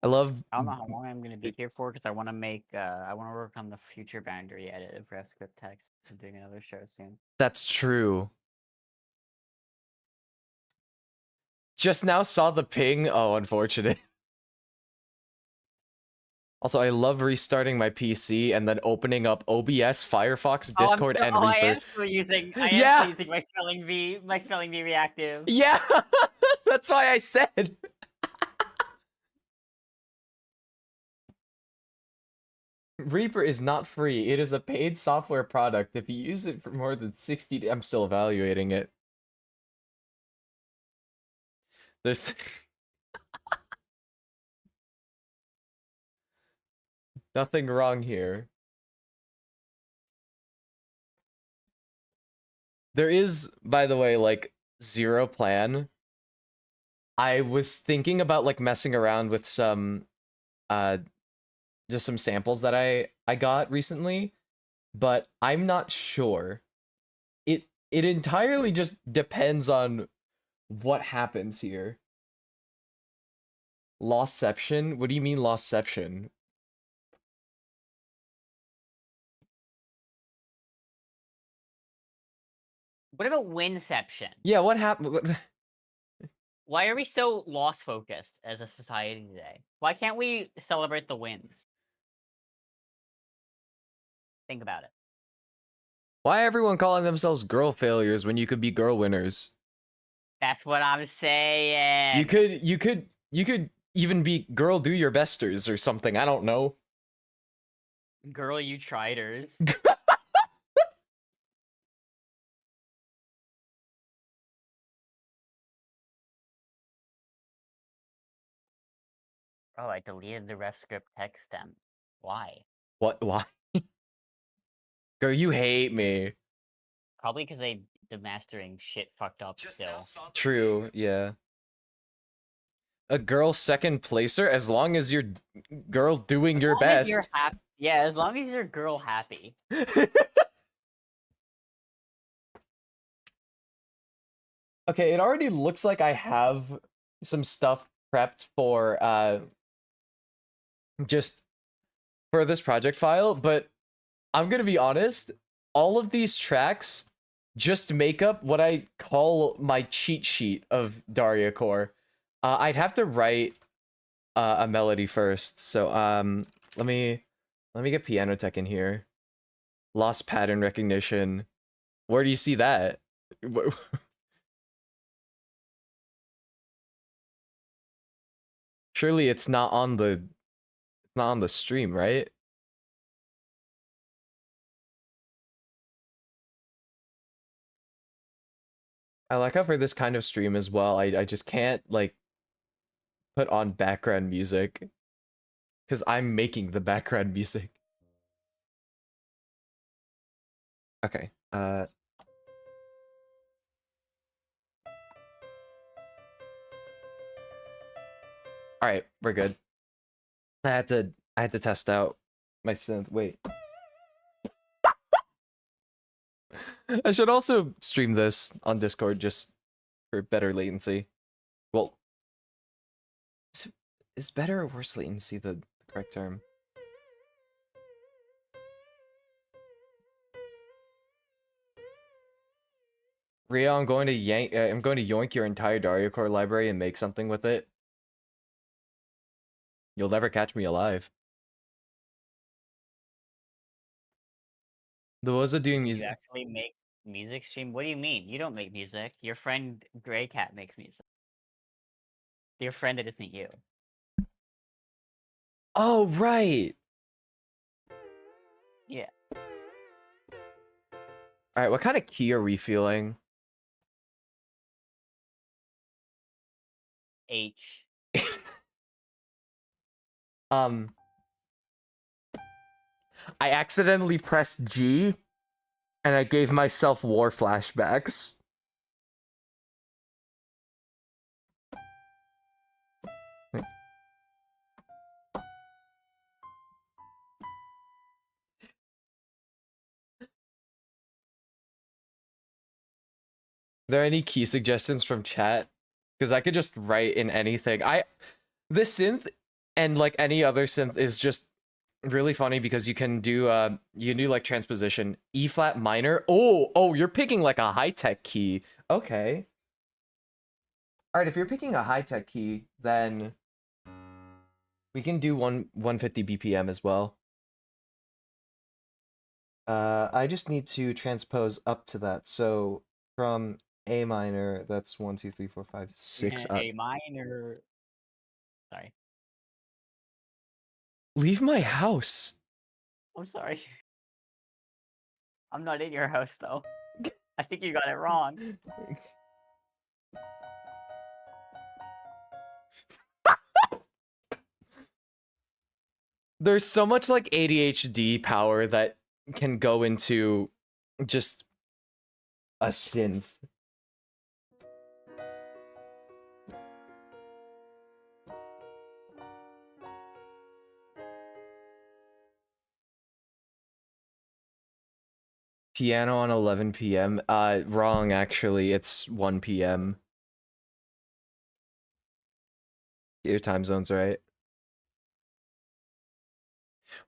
love. I don't know how long I'm gonna be here for because I want to make. I want to work on the future boundary edit of RevScript text. I'm doing another show soon. That's true. Just now saw the ping. Oh, unfortunate. Also, I love restarting my PC and then opening up OBS, Firefox, Discord, and I Reaper. am still using. I am Yeah! still using my spelling bee reactive. Yeah! That's why I said. Reaper is not free. It is a paid software product. If you use it for more than 60 I'm still evaluating it. There's nothing wrong here. There is, by the way, like, zero plan. I was thinking about, like, messing around with some, just some samples that I got recently, but I'm not sure. It entirely just depends on what happens here. Lostception? What do you mean lostception? What about winception? Yeah, what happened? Why are we so loss focused as a society today? Why can't we celebrate the wins? Think about it. Why everyone calling themselves girl failures when you could be girl winners? That's what I'm saying. You could even be girl do your besters or something. I don't know. Girl, you triders. Oh, I deleted the RefScript text stem. Why? What? Why? Girl, you hate me. Probably because the mastering shit fucked up still. True, yeah. A girl second placer as long as you're girl doing your best. You're happy. Yeah, as long as you're girl happy. Okay, it already looks like I have some stuff prepped for just for this project file, but I'm gonna be honest, all of these tracks just make up what I call my cheat sheet of Daria Core. I'd have to write a melody first, so let me get Piano Tech in here. Lost pattern recognition. Where do you see that? Surely it's not on the stream, right? I like how for this kind of stream as well, I just can't like put on background music because I'm making the background music. Okay. All right, we're good. I had to test out my synth. Wait. I should also stream this on Discord just for better latency. Well, is better or worse latency the correct term? Rio, I'm going to yoink your entire Daria Core library and make something with it. You'll never catch me alive. The Waza doing music. You actually make music stream? What do you mean? You don't make music. Your friend Grey Cat makes music. Your friend that isn't you. Oh, right. Yeah. Alright, what kind of key are we feeling? H. I accidentally pressed G and I gave myself war flashbacks. Are there any key suggestions from chat? Because I could just write in anything. The synth and like any other synth is just really funny because you can do like transposition. E flat minor. Oh, you're picking like a high-tech key. Okay. All right, if you're picking a high-tech key, then we can do 150 BPM as well. I just need to transpose up to that. So from A minor, that's 1, 2, 3, 4, 5, 6 up. A minor. Sorry. Leave my house. I'm sorry. I'm not in your house though. I think you got it wrong. There's so much like ADHD power that can go into just a synth. Piano on 11 p.m. Wrong actually. It's 1 p.m. Your time zone's right.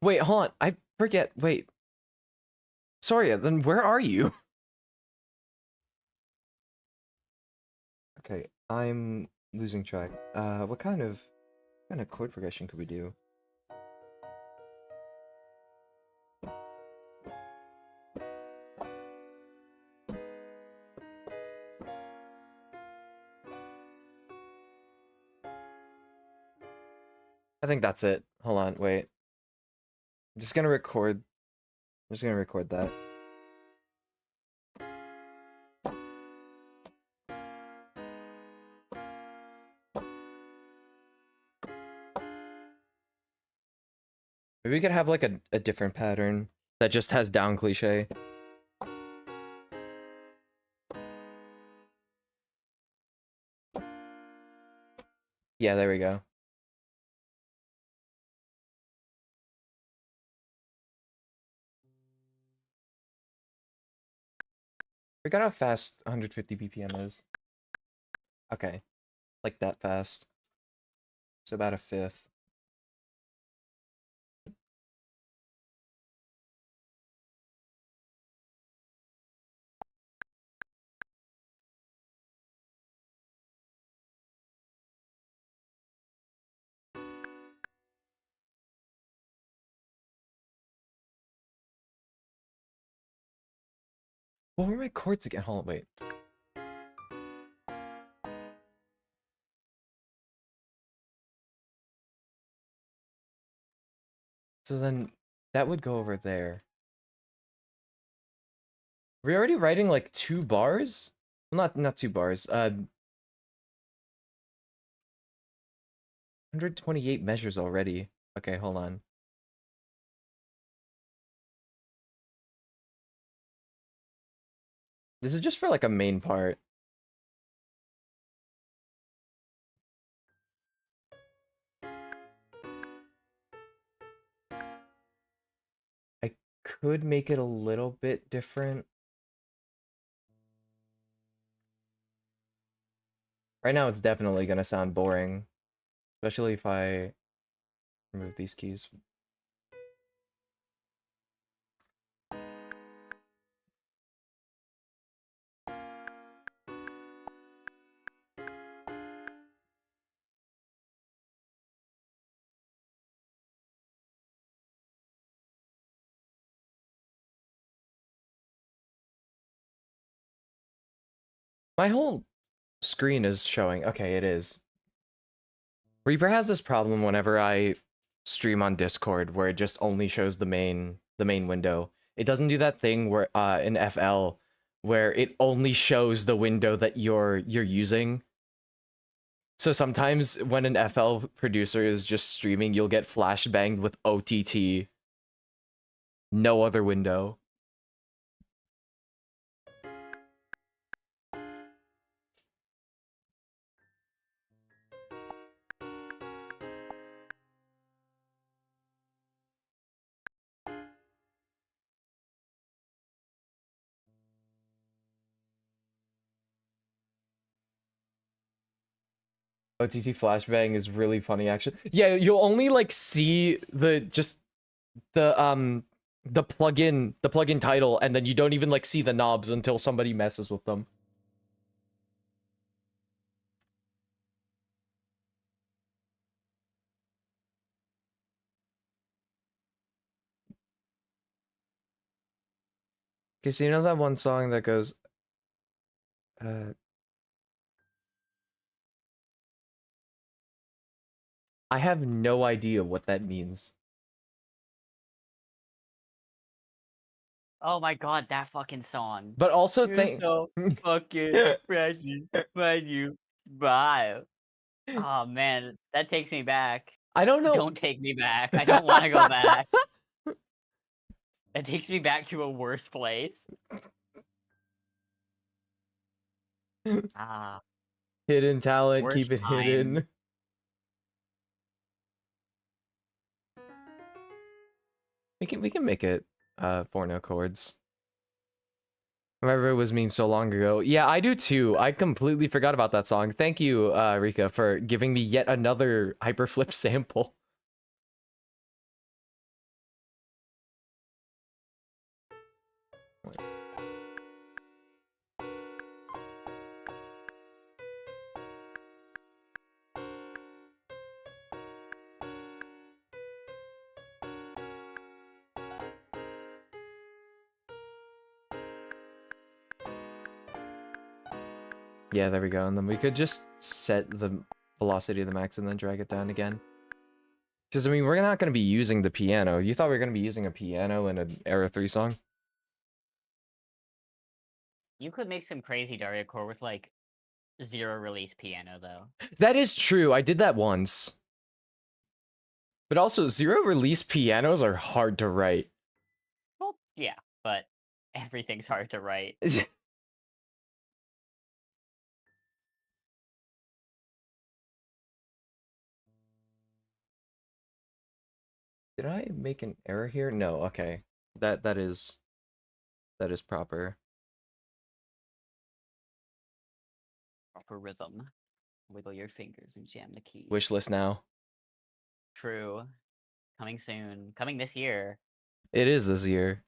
Wait, hold on. I forget. Wait. Sorry, then where are you? Okay, I'm losing track. What kind of chord progression could we do? I think that's it. Hold on, wait. I'm just gonna record. I'm just gonna record that. Maybe we could have like a different pattern that just has down cliche. Yeah, there we go. Forgot how fast 150 BPM is. Okay, like that fast. So about a fifth. What were my chords again? Hold on, wait. So then that would go over there. We're already writing like 2 bars? Well, not 2 bars. 128 measures already. Okay, hold on. This is just for like a main part. I could make it a little bit different. Right now it's definitely gonna sound boring. Especially if I remove these keys. My whole screen is showing. Okay, it is. Reaper has this problem whenever I stream on Discord where it just only shows the main window. It doesn't do that thing where in FL where it only shows the window that you're using. So sometimes when an FL producer is just streaming, you'll get flashbanged with OTT. No other window. OTT flashbang is really funny actually. Yeah, you'll only like see the plugin title, and then you don't even like see the knobs until somebody messes with them. Okay, so you know that one song that goes uh I have no idea what that means. Oh my god, that fucking song. But also You're think so fucking precious when you smile. Oh man, that takes me back. I don't know. Don't take me back. I don't want to go back. That takes me back to a worse place. Ah, Hidden talent, worst keep it time. hidden. We can make it 4 note chords. Remember it was meme so long ago. Yeah, I do too. I completely forgot about that song. Thank you, Rika, for giving me yet another hyperflip sample. Yeah, there we go. And then we could just set the velocity of the max and then drag it down again. Because, I mean, we're not going to be using the piano. You thought we were going to be using a piano in an Era 3 song? You could make some crazy Daria core with like 0 release piano though. That is true. I did that once. But also, 0 release pianos are hard to write. Well, yeah, but everything's hard to write. Did I make an error here? No, okay. That is proper. Proper rhythm. Wiggle your fingers and jam the key. Wishlist now. True. Coming soon. Coming this year. It is this year.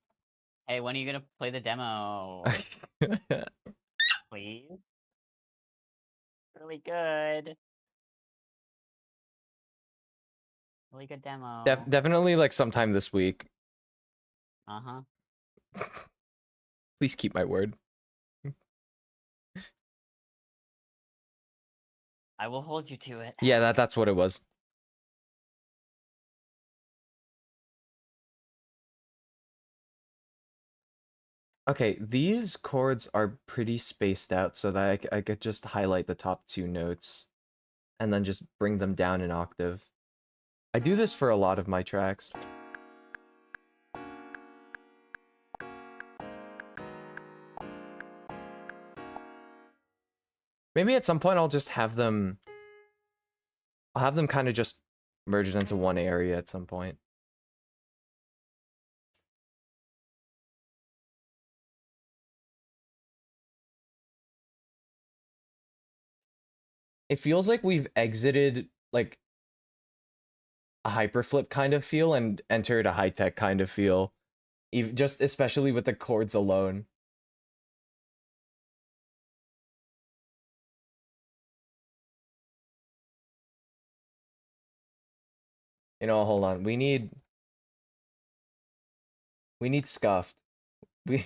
Hey, when are you gonna play the demo? Please? Really good. Really good demo. Definitely like sometime this week. Uh-huh. Please keep my word. I will hold you to it. Yeah, that's what it was. Okay, these chords are pretty spaced out so that I could just highlight the top 2 notes and then just bring them down an octave. I do this for a lot of my tracks. Maybe at some point I'll just have them... I'll have them kind of just merged into one area at some point. It feels like we've exited, like, a hyperflip kind of feel and entered a high-tech kind of feel. Just especially with the chords alone. You know, hold on. We need scuffed. We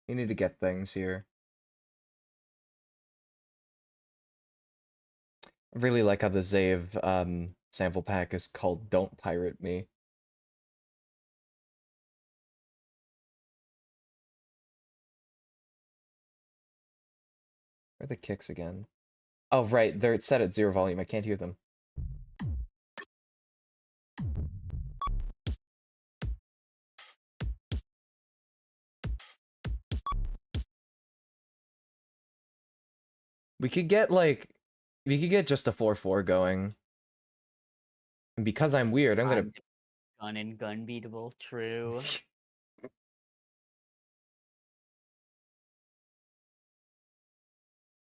we need to get things here. I really like how the Zave sample pack is called Don't Pirate Me. Where are the kicks again? Oh, right. They're set at 0 volume. I can't hear them. We could get, like... We could get just a 4/4 going. And because I'm weird, I'm gonna... Gun and gun beatable, true.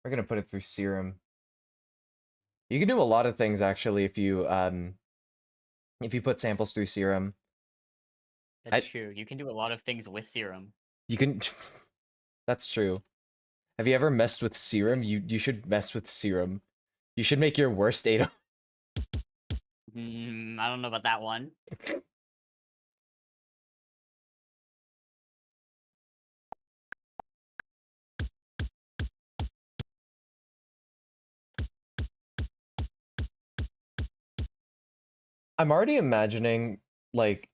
We're gonna put it through Serum. You can do a lot of things actually if you put samples through Serum. That's true. You can do a lot of things with Serum. You can. That's true. Have you ever messed with Serum? You should mess with Serum. You should make your worst 8. I don't know about that one. I'm already imagining like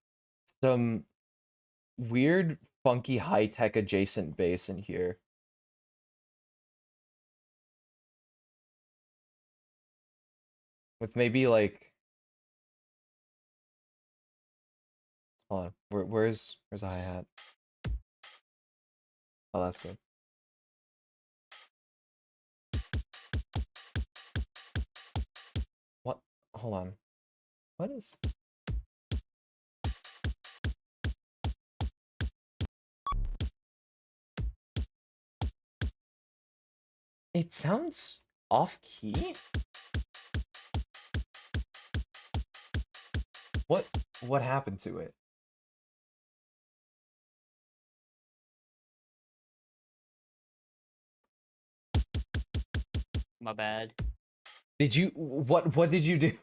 some weird, funky, high-tech adjacent bass in here. With maybe like, hold on, where's a hi-hat? Oh, that's good. What? Hold on. What is? It sounds off key. What happened to it? My bad. Did you what did you do?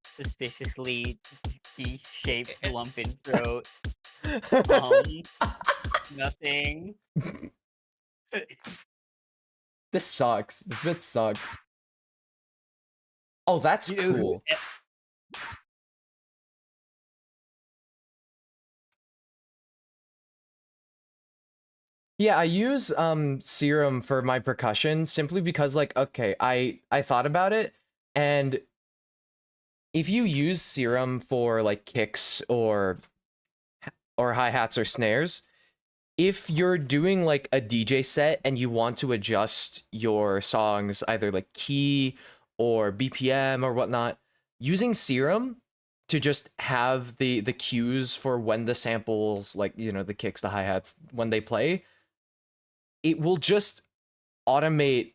Suspiciously D-shaped lump in throat. Nothing. This sucks. This bit sucks. Oh, that's cool. Yeah, I use Serum for my percussion simply because like okay, I thought about it, and if you use Serum for like kicks or hi-hats or snares, if you're doing like a DJ set and you want to adjust your songs either like key or BPM or whatnot, using Serum to just have the cues for when the samples, like, you know, the kicks, the hi-hats, when they play, it will just automate,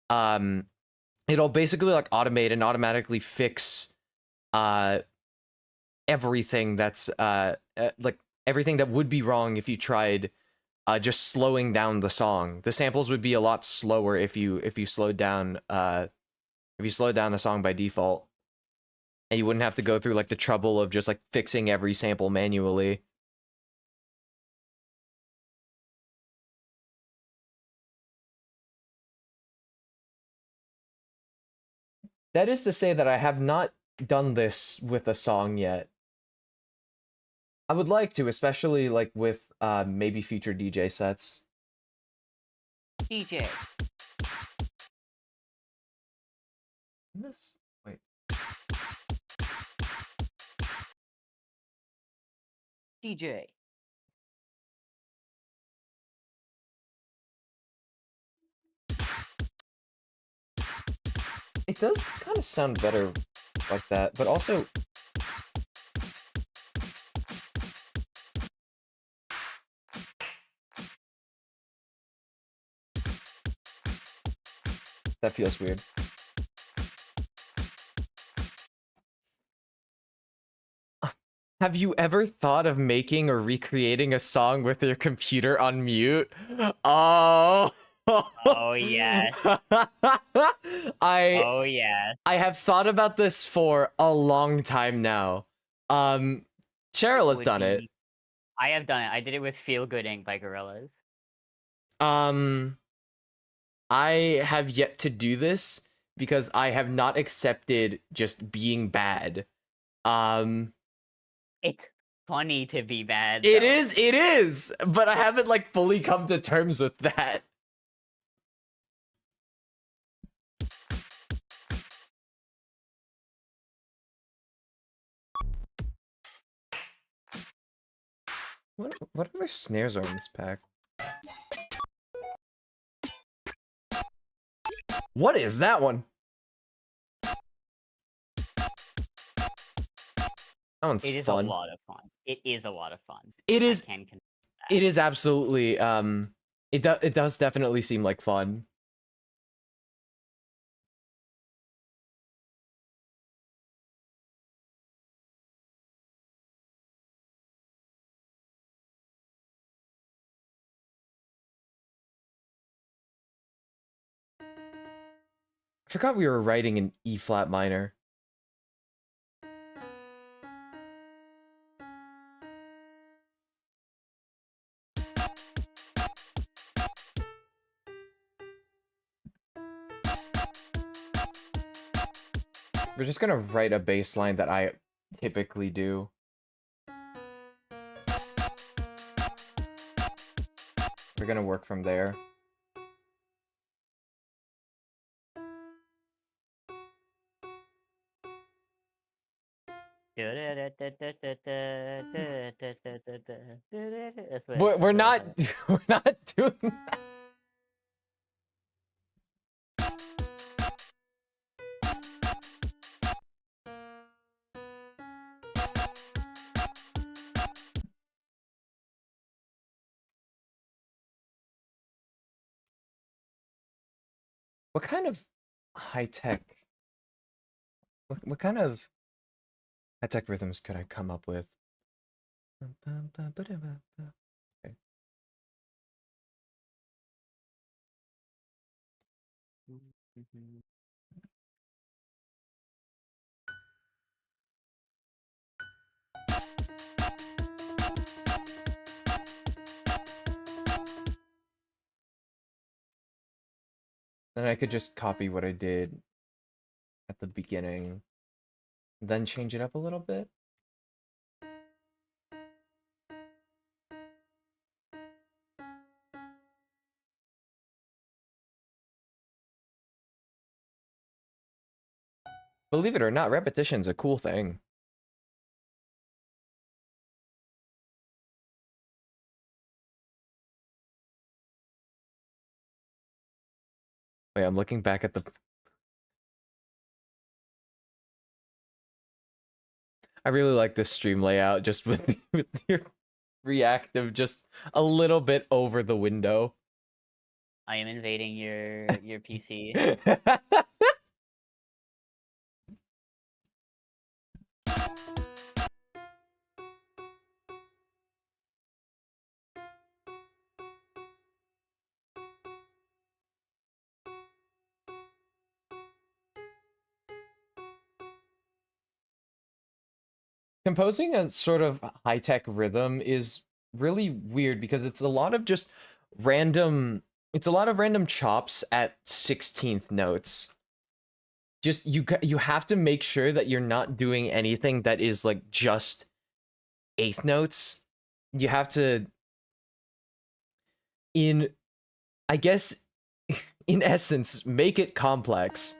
it'll basically like automate and automatically fix everything that's like everything that would be wrong if you tried just slowing down the song. The samples would be a lot slower if you slowed down the song by default, and you wouldn't have to go through like the trouble of just like fixing every sample manually. That is to say that I have not done this with a song yet. I would like to, especially like with maybe future DJ sets. DJ. This wait. DJ. It does kind of sound better like that, but also that feels weird. Have you ever thought of making or recreating a song with your computer on mute? Oh. Oh yes. I Oh yes. I have thought about this for a long time now. Cheryl has done it. I have done it. I did it with Feel Good Inc. by Gorillaz. I have yet to do this because I have not accepted just being bad. It's funny to be bad. It though. is, but I haven't like fully come to terms with that. What other snares are in this pack? What is that one? That one's It is fun. a lot of fun. It is a lot of fun. It is. I can confirm that. It is absolutely It does definitely seem like fun. I forgot we were writing in E flat minor. We're just gonna write a bass line that I typically do. We're gonna work from there. We're not we're not doing that. What kind of high-tech what kind of high-tech rhythms could I come up with? Okay. And I could just copy what I did at the beginning, then change it up a little bit. Believe it or not, repetition's a cool thing. Wait, I'm looking back at the... I really like this stream layout, just with, with your reactive just a little bit over the window. I am invading your PC. Composing a sort of high-tech rhythm is really weird because it's a lot of just random... It's a lot of random chops at 16th notes. Just, you have to make sure that you're not doing anything that is, like, just 8th notes. You have to... I guess, in essence, make it complex.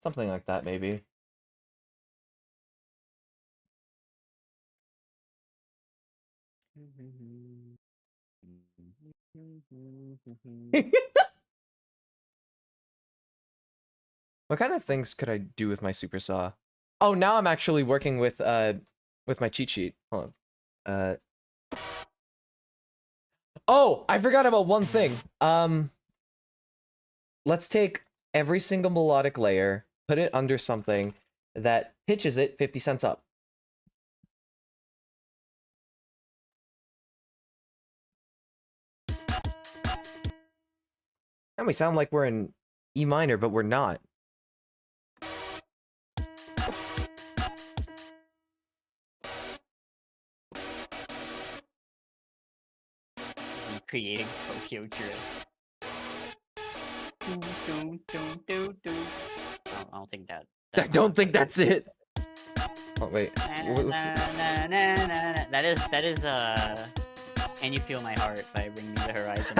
Something like that, maybe. What kind of things could I do with my super saw? Oh, now I'm actually working with my cheat sheet. Hold on. Oh, I forgot about one thing. Let's take every single melodic layer, put it under something that pitches it 50 cents up. And we sound like we're in E minor, but we're not. I'm creating Tokyo Drift. I don't think that. I don't think that's it. Oh wait. That is "And You Feel My Heart" by Bring Me the Horizon.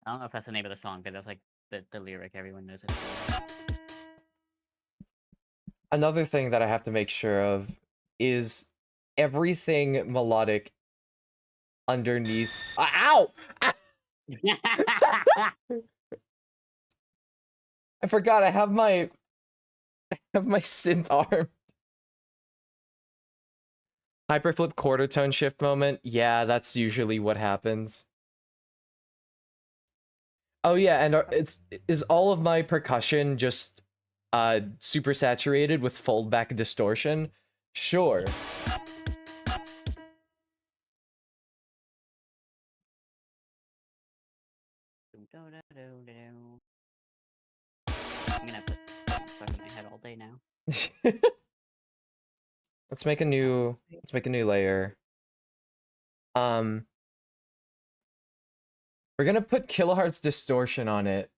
I don't know if that's the name of the song, but that's like the lyric. Everyone knows it. Another thing that I have to make sure of is everything melodic underneath. Ow! Ah! I forgot I have my synth arm. Hyperflip quarter tone shift moment. Yeah, that's usually what happens. Oh yeah, and is all of my percussion just super saturated with fold back distortion? Sure. I'm gonna have to stuck in my head all day now. Let's make a new layer. We're gonna put kilohertz distortion on it.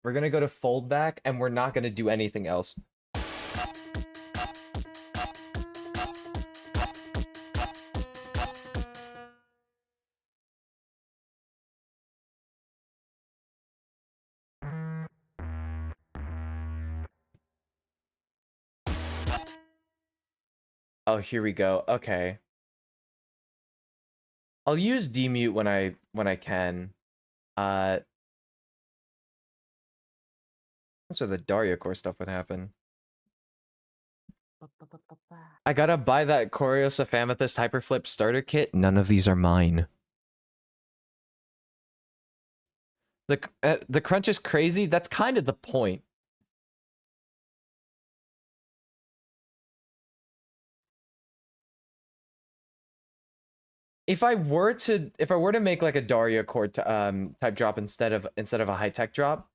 We're gonna go to fold back, and we're not gonna do anything else. Oh, here we go. Okay. I'll use demute when I can. That's where the Daria core stuff would happen. I gotta buy that Choreos Amethyst Hyperflip starter kit. None of these are mine. The crunch is crazy. That's kind of the point. If I were to make like a Daria chord type drop instead of a high tech drop,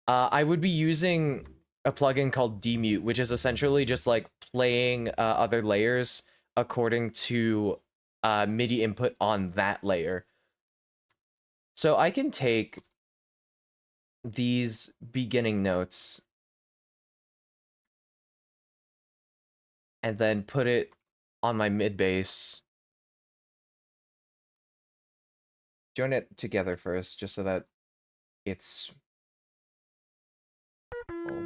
I would be using a plugin called demute, which is essentially just like playing other layers according to MIDI input on that layer. So I can take these beginning notes and then put it on my mid bass. Join it together first, just so that it's full.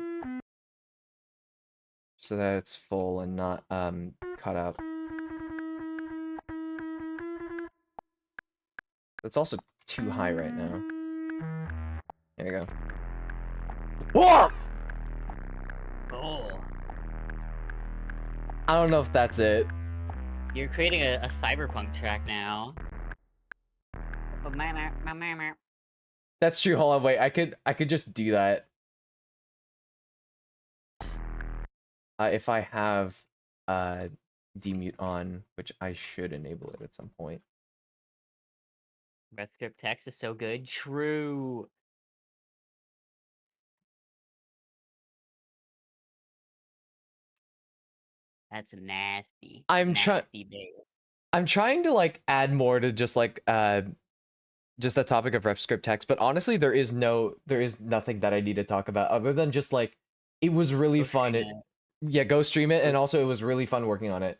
So that it's full and not cut out. It's also too high right now. There you go. Whoa! Oh. I don't know if that's it. You're creating a cyberpunk track now. That's true. Hold on, wait. I could just do that. If I have demute on, which I should enable it at some point. Red script text is so good. True. That's nasty. I'm Nasty babe. I'm trying to like add more to just like just the topic of rep script text, but honestly there is nothing that I need to talk about other than just like it was really Go fun. stream it. Yeah, go stream it, and also it was really fun working on it.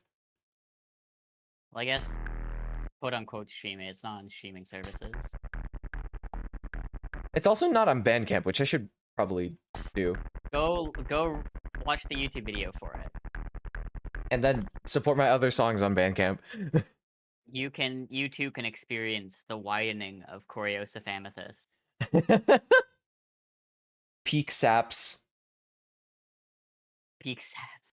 Well, I guess quote unquote stream it. It's not on streaming services. It's also not on Bandcamp, which I should probably do. Go watch the YouTube video for it. And then support my other songs on Bandcamp. You too can experience the widening of Choreos of Amethyst. Peak saps. Peak saps.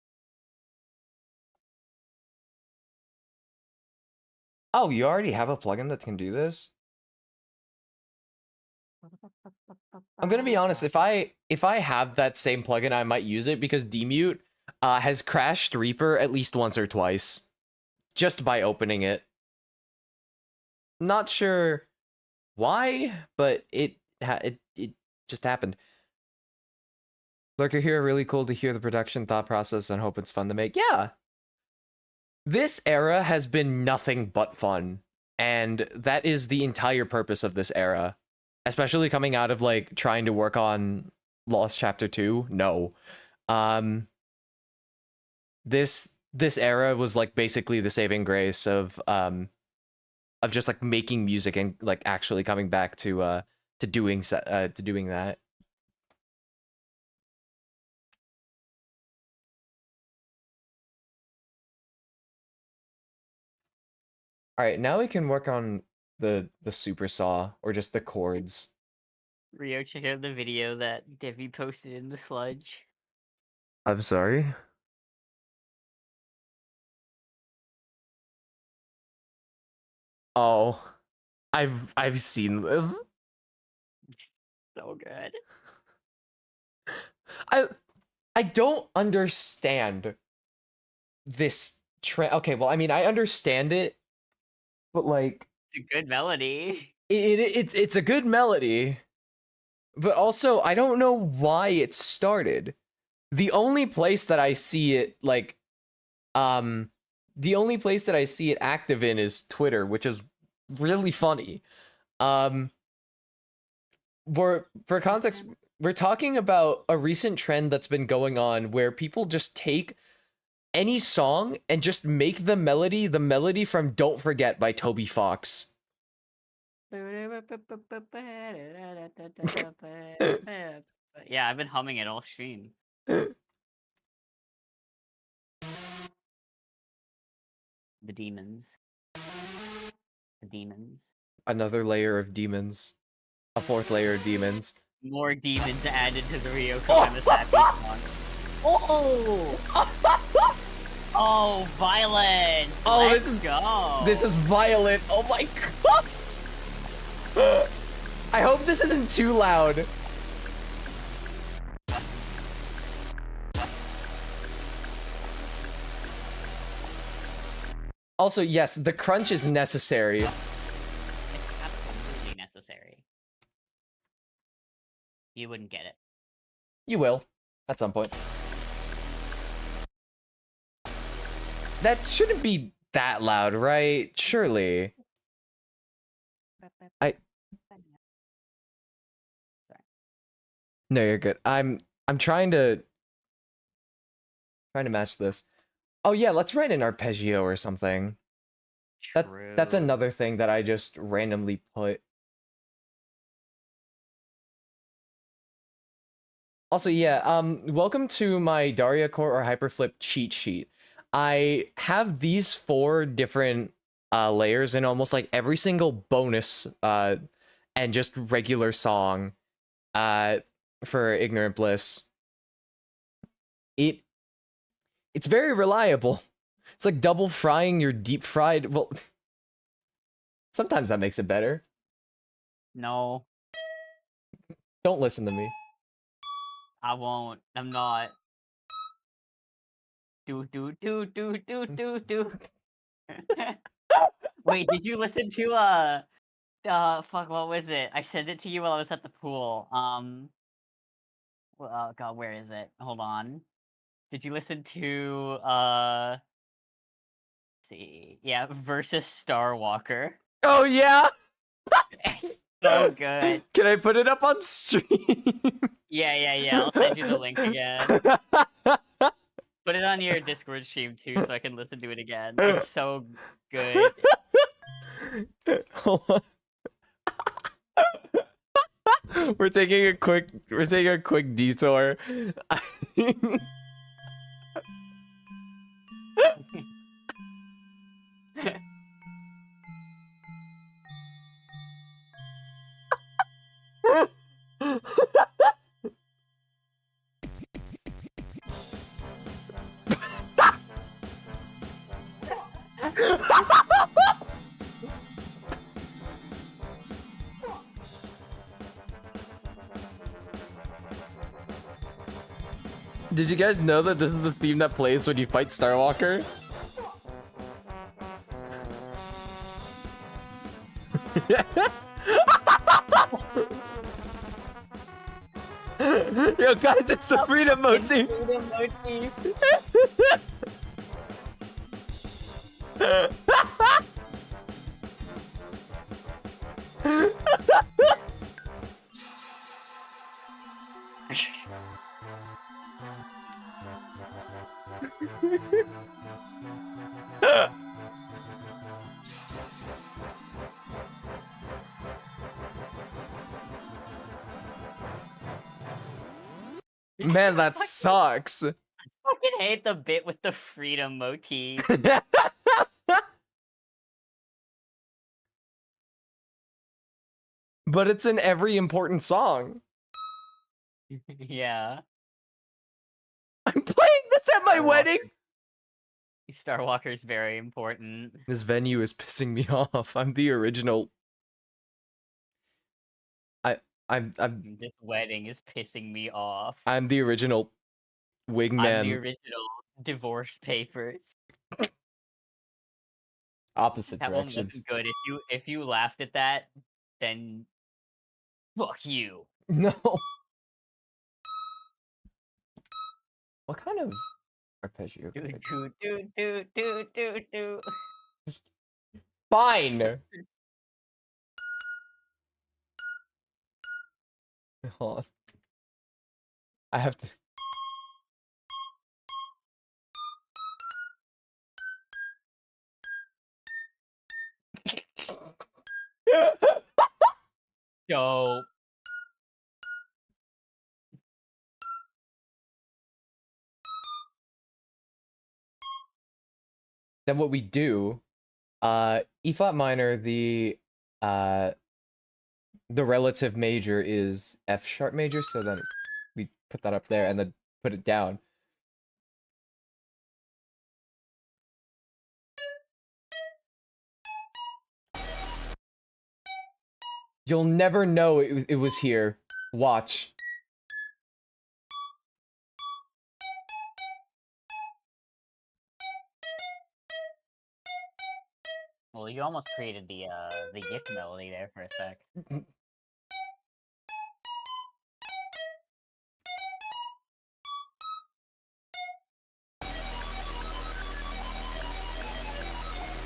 Oh, you already have a plugin that can do this? I'm gonna be honest, if I have that same plugin, I might use it because demute has crashed Reaper at least once or twice just by opening it. Not sure why, but it just happened. Lurker here, really cool to hear the production thought process and hope it's fun to make. Yeah. This era has been nothing but fun, and that is the entire purpose of this era. Especially coming out of like trying to work on Lost Chapter 2. No. This era was like basically the saving grace of just like making music and like actually coming back to doing that. All right, now we can work on the super saw or just the chords. Rio, check out the video that Debbie posted in the sludge. I'm sorry. Oh, I've seen this. So good. I I don't understand this trend. Okay, well, I mean, I understand it, but like It's a good melody. it's a good melody, but also I don't know why it started. The only place that I see it um the only place that I see it active in is Twitter, which is really funny. Um for context, we're talking about a recent trend that's been going on where people just take any song and just make the melody from Don't Forget by Toby Fox. Yeah, I've been humming it all stream. The demons. The demons. Another layer of demons. A fourth layer of demons. More demons added to the Ryoko Oh! and A-Saph song. Oh! Oh, violent! Oh, Let's this is go! This is violent. Oh my god. I hope this isn't too loud. Also, yes, the crunch is necessary. It's absolutely necessary. You wouldn't get it. You will, at some point. That shouldn't be that loud, right? Surely. I- No, you're good. I'm trying to match this. Oh yeah, let's write an arpeggio or something. That's True. another thing that I just randomly put. Also, yeah, welcome to my Daria Core or Hyperflip cheat sheet. I have these 4 different layers in almost like every single bonus and just regular song for Ignorant Bliss. It's very reliable. It's like double frying your deep fried. Well, sometimes that makes it better. No, Don't listen to me. I won't. I'm not. Do. Wait, did you listen to fuck, what was it? I sent it to you while I was at the pool. Well, oh god, where is it? Hold on. Did you listen to see, yeah, versus Star Walker? Oh yeah. So good. Can I put it up on stream? Yeah. I'll send you the link again. Put it on your Discord stream too, so I can listen to it again. It's so good. Hold on. We're taking a quick detour. Did you guys know that this is the theme that plays when you fight Starwalker? Yo, guys, it's the freedom motif. Freedom motif. Man, that sucks. I fucking hate the bit with the freedom motif. But it's in every important song. Yeah. I'm playing this at my wedding. Star Walker's very important. This venue is pissing me off. I'm the original. I'm This wedding is pissing me off. I'm the original I'm the wingman. original divorce papers. Opposite That one directions. wasn't good. If you laughed at that, then fuck you. No. What kind of arpeggio? Do could I do do do do do do. Fine. Hold on. I have to. Dope. Then what we do, E flat minor, the relative major is F sharp major, so then we put that up there and then put it down. You'll never know it was here. Watch. Well, you almost created the yick melody there for a sec.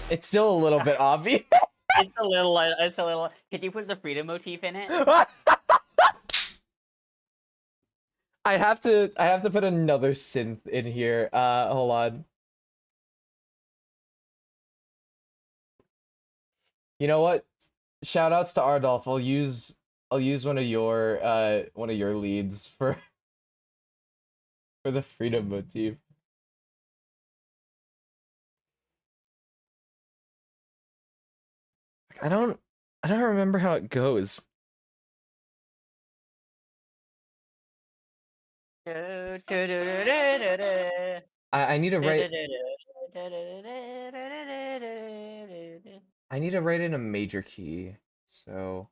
It's still a little bit obvious. It's a little. It's a little. Could you put the freedom motif in it? I have to put another synth in here. Hold on. You know what? Shout outs to Ardolph. I'll use one of your leads for the freedom motif. I don't remember how it goes. I need to write in a major key. So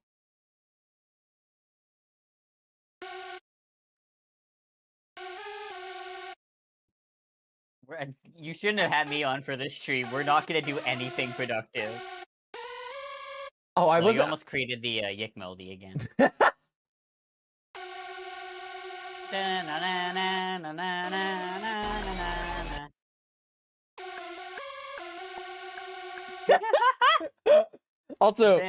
You shouldn't have had me on for this stream. We're not gonna do anything productive. oh, I Well, was you almost created the yick melody again. Also,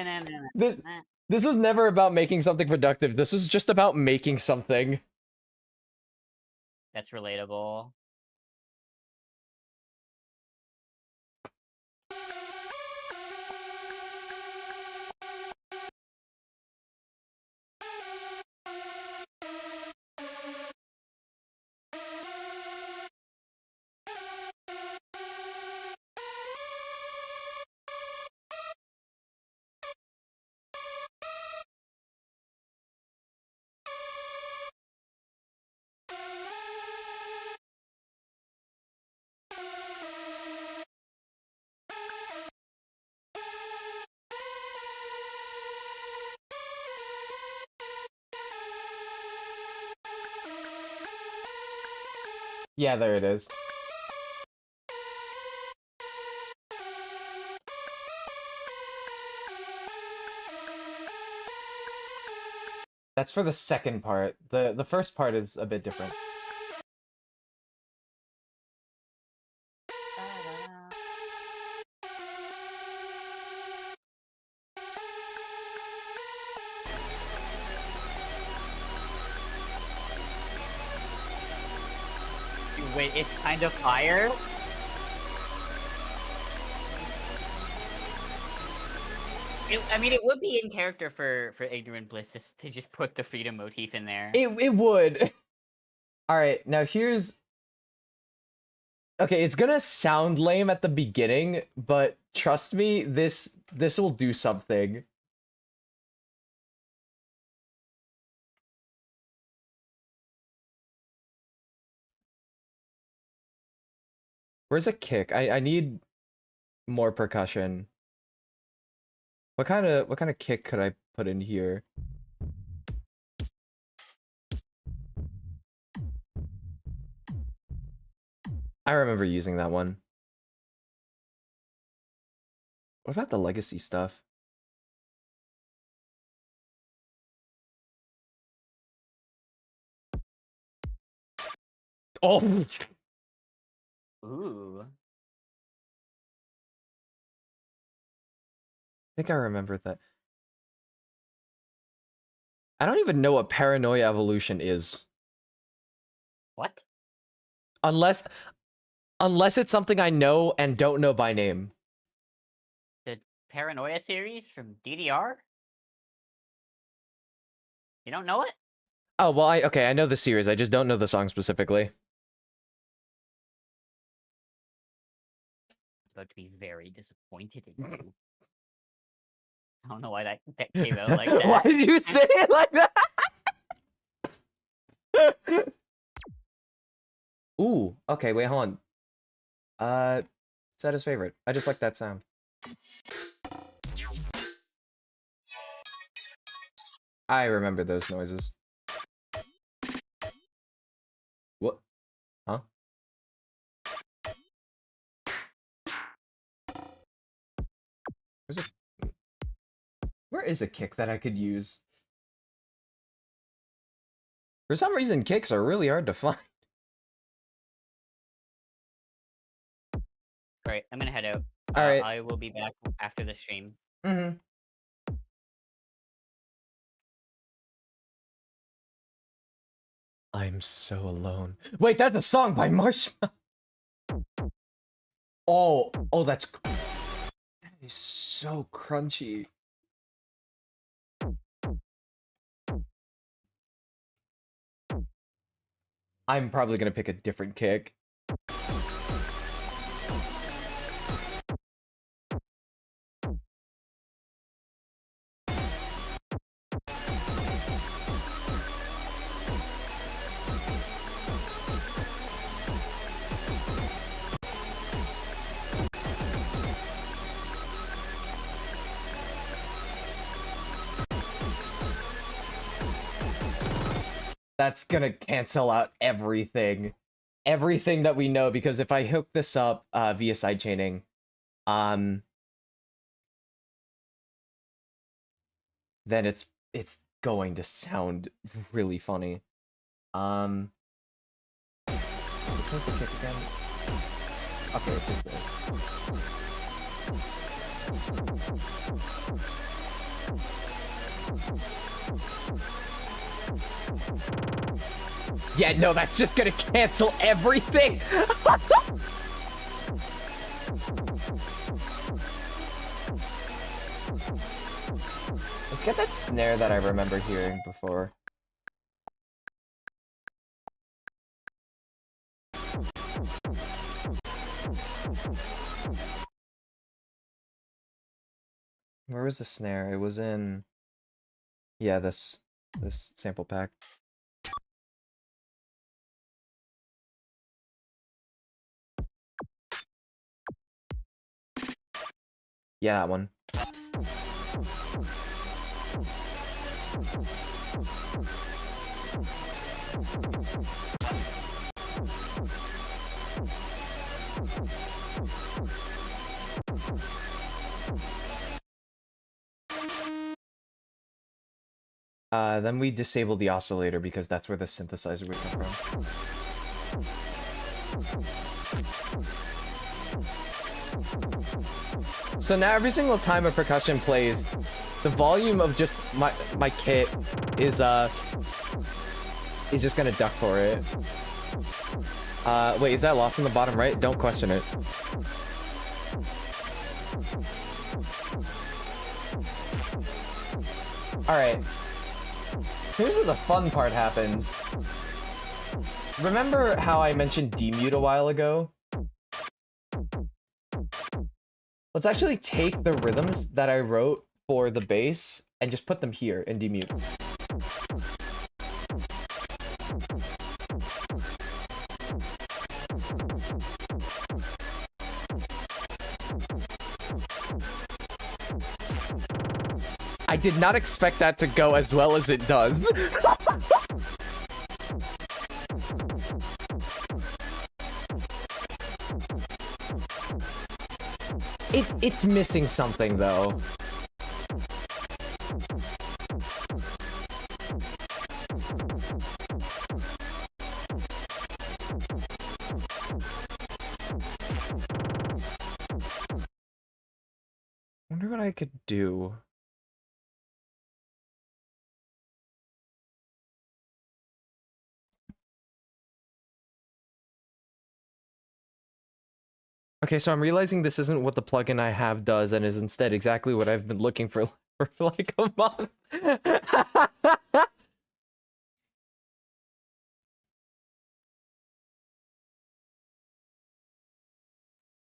this was never about making something productive. This is just about making something. That's relatable. Yeah, there it is. That's for the second part. The first part is a bit different. Wait, it's kind of fire? I mean, it would be in character for Ignorant Bliss to just put the freedom motif in there. It would. All right, now here's. Okay, it's gonna sound lame at the beginning, but trust me, this will do something. Where's a kick? I need more percussion. What kind of kick could I put in here? I remember using that one. What about the legacy stuff? Oh! Ooh. I think I remembered that. I don't even know what paranoia evolution is. What? Unless it's something I know and don't know by name. The Paranoia series from DDR? You don't know it? Oh, well, okay, I know the series. I just don't know the song specifically. I'm about to be very disappointed in you. I don't know why that came out like that. Why did you say it like that? Ooh, okay, wait, hold on. Set his favorite. I just like that sound. I remember those noises. What? Huh? Where is a kick that I could use? For some reason, kicks are really hard to find. Alright, I'm gonna head out. Alright. I will be back after the stream. Mm-hmm. I'm so alone. Wait, that's a song by Marshmallow. Oh, that is so crunchy. I'm probably gonna pick a different kick. That's gonna cancel out everything. Everything that we know, because if I hook this up via sidechaining, then it's going to sound really funny. Which one's the kick again? Okay, it's just this. Yeah, no, that's just gonna cancel everything! Let's get that snare that I remember hearing before. Where was the snare? It was in... Yeah, this sample pack. Yeah, that one. Then we disable the oscillator because that's where the synthesizer would come from. So now every single time a percussion plays, the volume of just my kit is just gonna duck for it. Wait, is that lost on the bottom right? Don't question it. Alright. Here's where the fun part happens. Remember how I mentioned demute a while ago? Let's actually take the rhythms that I wrote for the bass and just put them here and demute. did not expect that to go as well as it does. It's missing something, though. Wonder what I could do. Okay, so I'm realizing this isn't what the plugin I have does, and is instead exactly what I've been looking for like a month.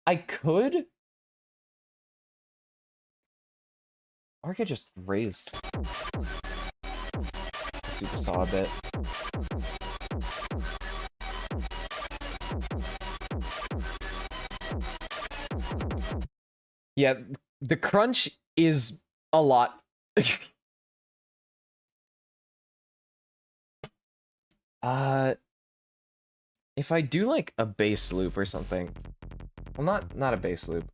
I could, or I could just raise the super saw a bit. Yeah, the crunch is a lot. If I do like a bass loop or something, well, not a bass loop.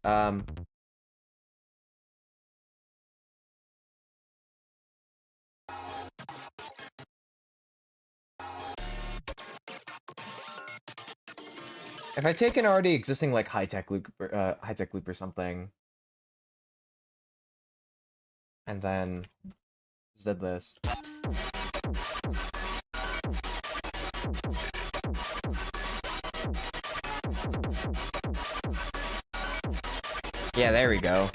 If I take an already existing like high-tech loop or something, and then just did this. Yeah, there we go.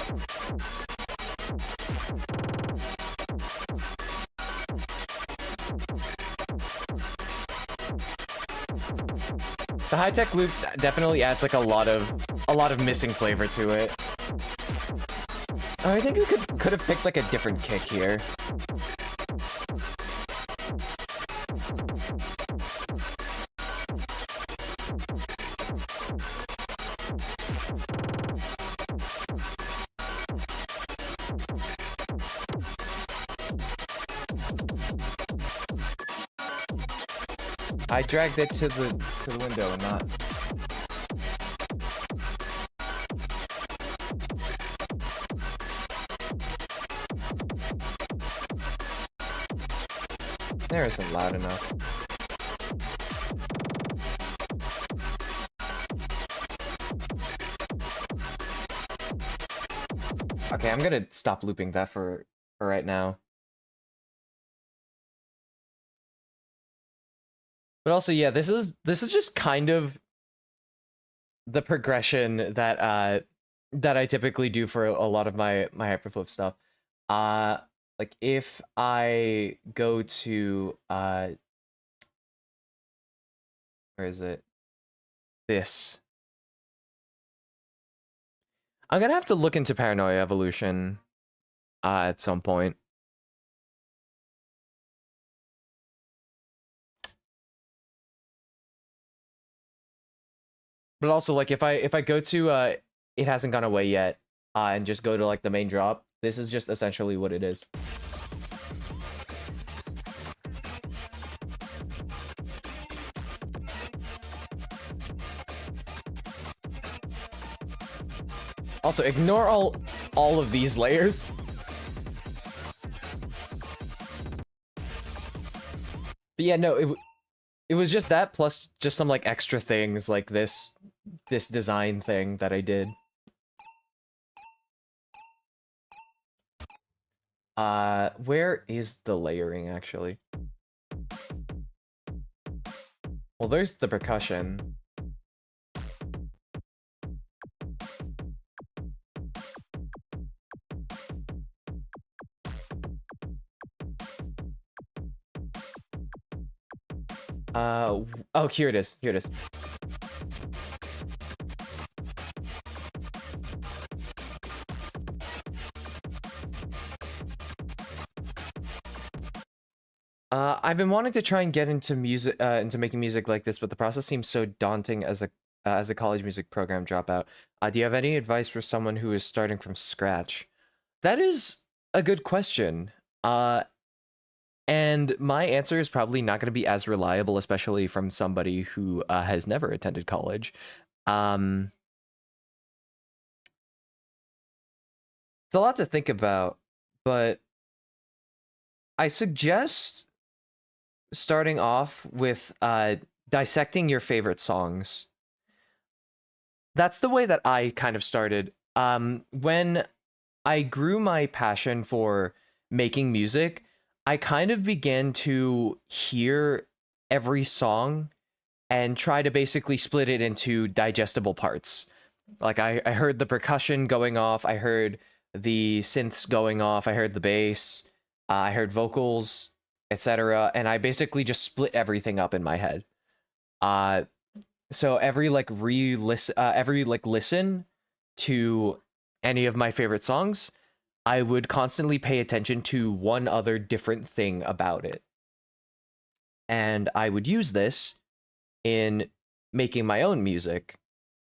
The high-tech loop definitely adds like a lot of missing flavor to it. I think we could have picked like a different kick here. I dragged it to the window and not. Snare isn't loud enough. Okay, I'm gonna stop looping that for right now. But also, yeah, this is just kind of the progression that that I typically do for a lot of my hyperflip stuff. Like if I go to where is it? This. I'm gonna have to look into Paranoia Evolution at some point. But also, like, if I go to It Hasn't Gone Away Yet, and just go to like the main drop, this is just essentially what it is. Also, ignore all of these layers. But yeah, no, it was just that plus just some like extra things like this design thing that I did. Where is the layering actually? Well, there's the percussion. Oh, here it is. Here it is. I've been wanting to try and get into music, into making music like this, but the process seems so daunting as a college music program dropout. Do you have any advice for someone who is starting from scratch? That is a good question. Uh, and my answer is probably not going to be as reliable, especially from somebody who has never attended college. It's a lot to think about, but I suggest starting off with dissecting your favorite songs. That's the way that I kind of started. When I grew my passion for making music, I kind of began to hear every song and try to basically split it into digestible parts. Like I heard the percussion going off, I heard the synths going off, I heard the bass, I heard vocals, etc. And I basically just split everything up in my head. Uh, so every like listen to any of my favorite songs, I would constantly pay attention to one other different thing about it. And I would use this in making my own music.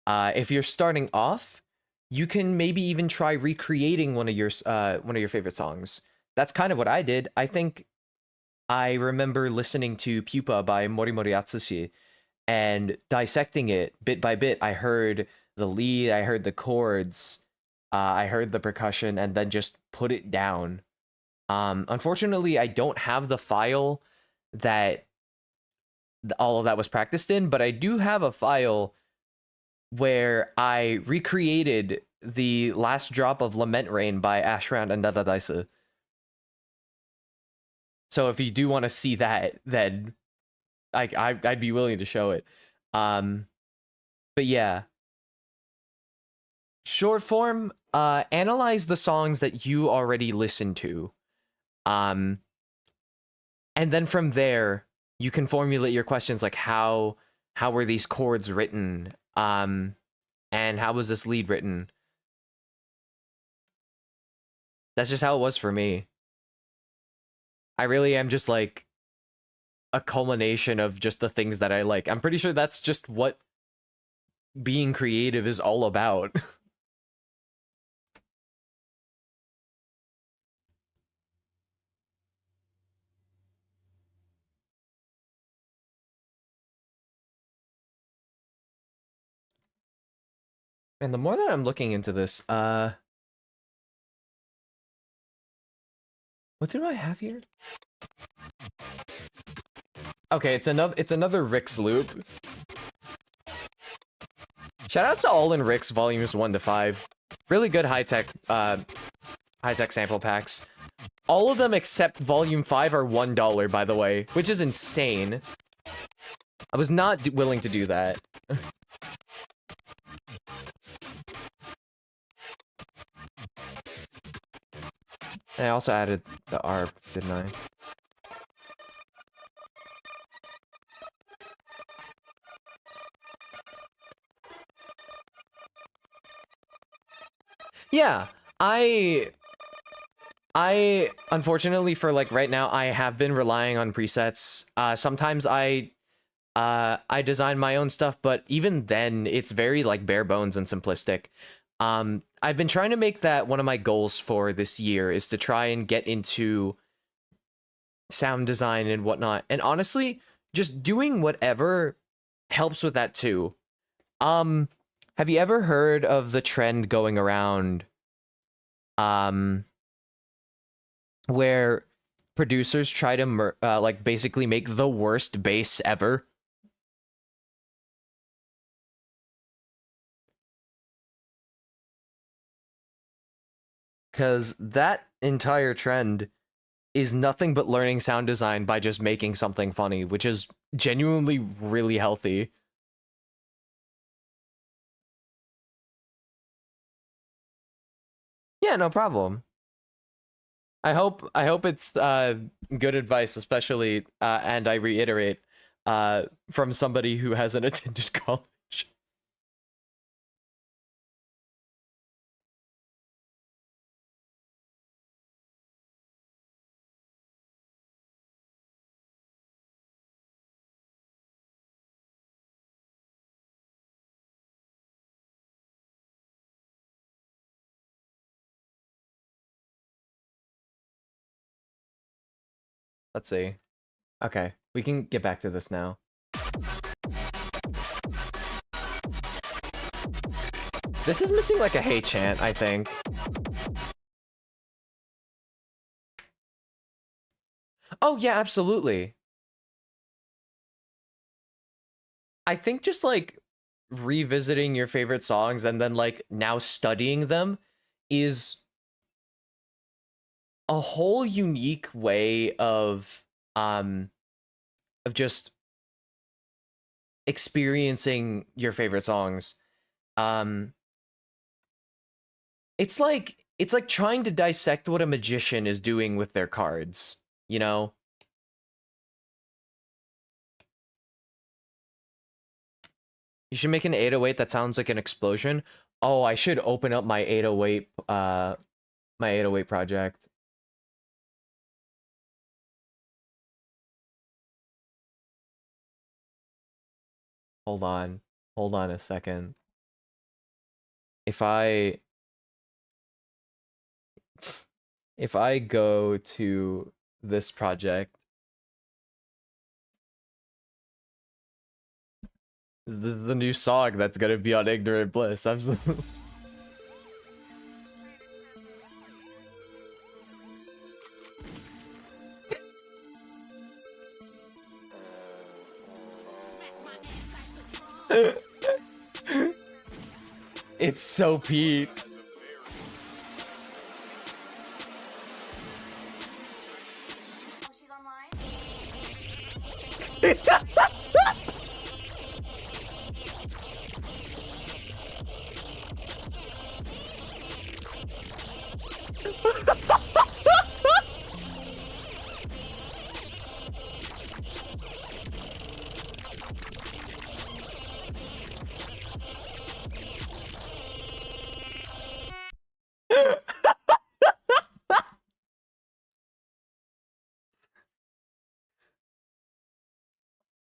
If you're starting off, you can maybe even try recreating one of your favorite songs. That's kind of what I did. I think I remember listening to Pupa by Morimori Atsushi and dissecting it bit by bit. I heard the lead, I heard the chords, I heard the percussion, and then just put it down. Unfortunately, I don't have the file that all of that was practiced in, but I do have a file where I recreated the last drop of Lament Rain by Ashround and Dada Daise. So if you do want to see that, then I'd be willing to show it. But yeah, short form, analyze the songs that you already listened to. And then from there, you can formulate your questions like how were these chords written? And how was this lead written? That's just how it was for me. I really am just like a culmination of just the things that I like. I'm pretty sure that's just what being creative is all about. And the more that I'm looking into this, what do I have here? Okay, it's another Rick's loop. Shoutouts to all in Rick's volumes 1 to 5. Really good high-tech sample packs. All of them except volume 5 are $1, by the way, which is insane. I was not willing to do that. And I also added the ARP, didn't I? Yeah, I unfortunately for like right now I have been relying on presets. Sometimes I design my own stuff, but even then it's very like bare bones and simplistic. I've been trying to make that one of my goals for this year is to try and get into sound design and whatnot. And honestly, just doing whatever helps with that too. Have you ever heard of the trend going around um where producers try to like basically make the worst bass ever? Because that entire trend is nothing but learning sound design by just making something funny, which is genuinely really healthy. Yeah, no problem. I hope it's good advice, especially and I reiterate from somebody who hasn't attended college. Let's see. Okay, we can get back to this now. This is missing like a hey chant, I think. Oh yeah, absolutely. I think just like revisiting your favorite songs and then like now studying them is a whole unique way of just experiencing your favorite songs. Um it's like trying to dissect what a magician is doing with their cards, you know? You should make an 808 that sounds like an explosion. Oh, I should open up my 808 my 808 project. Hold on. Hold on a second. If I go to this project, this is the new song that's gonna be on Ignorant Bliss. Absolutely. It's so Pete. She's online.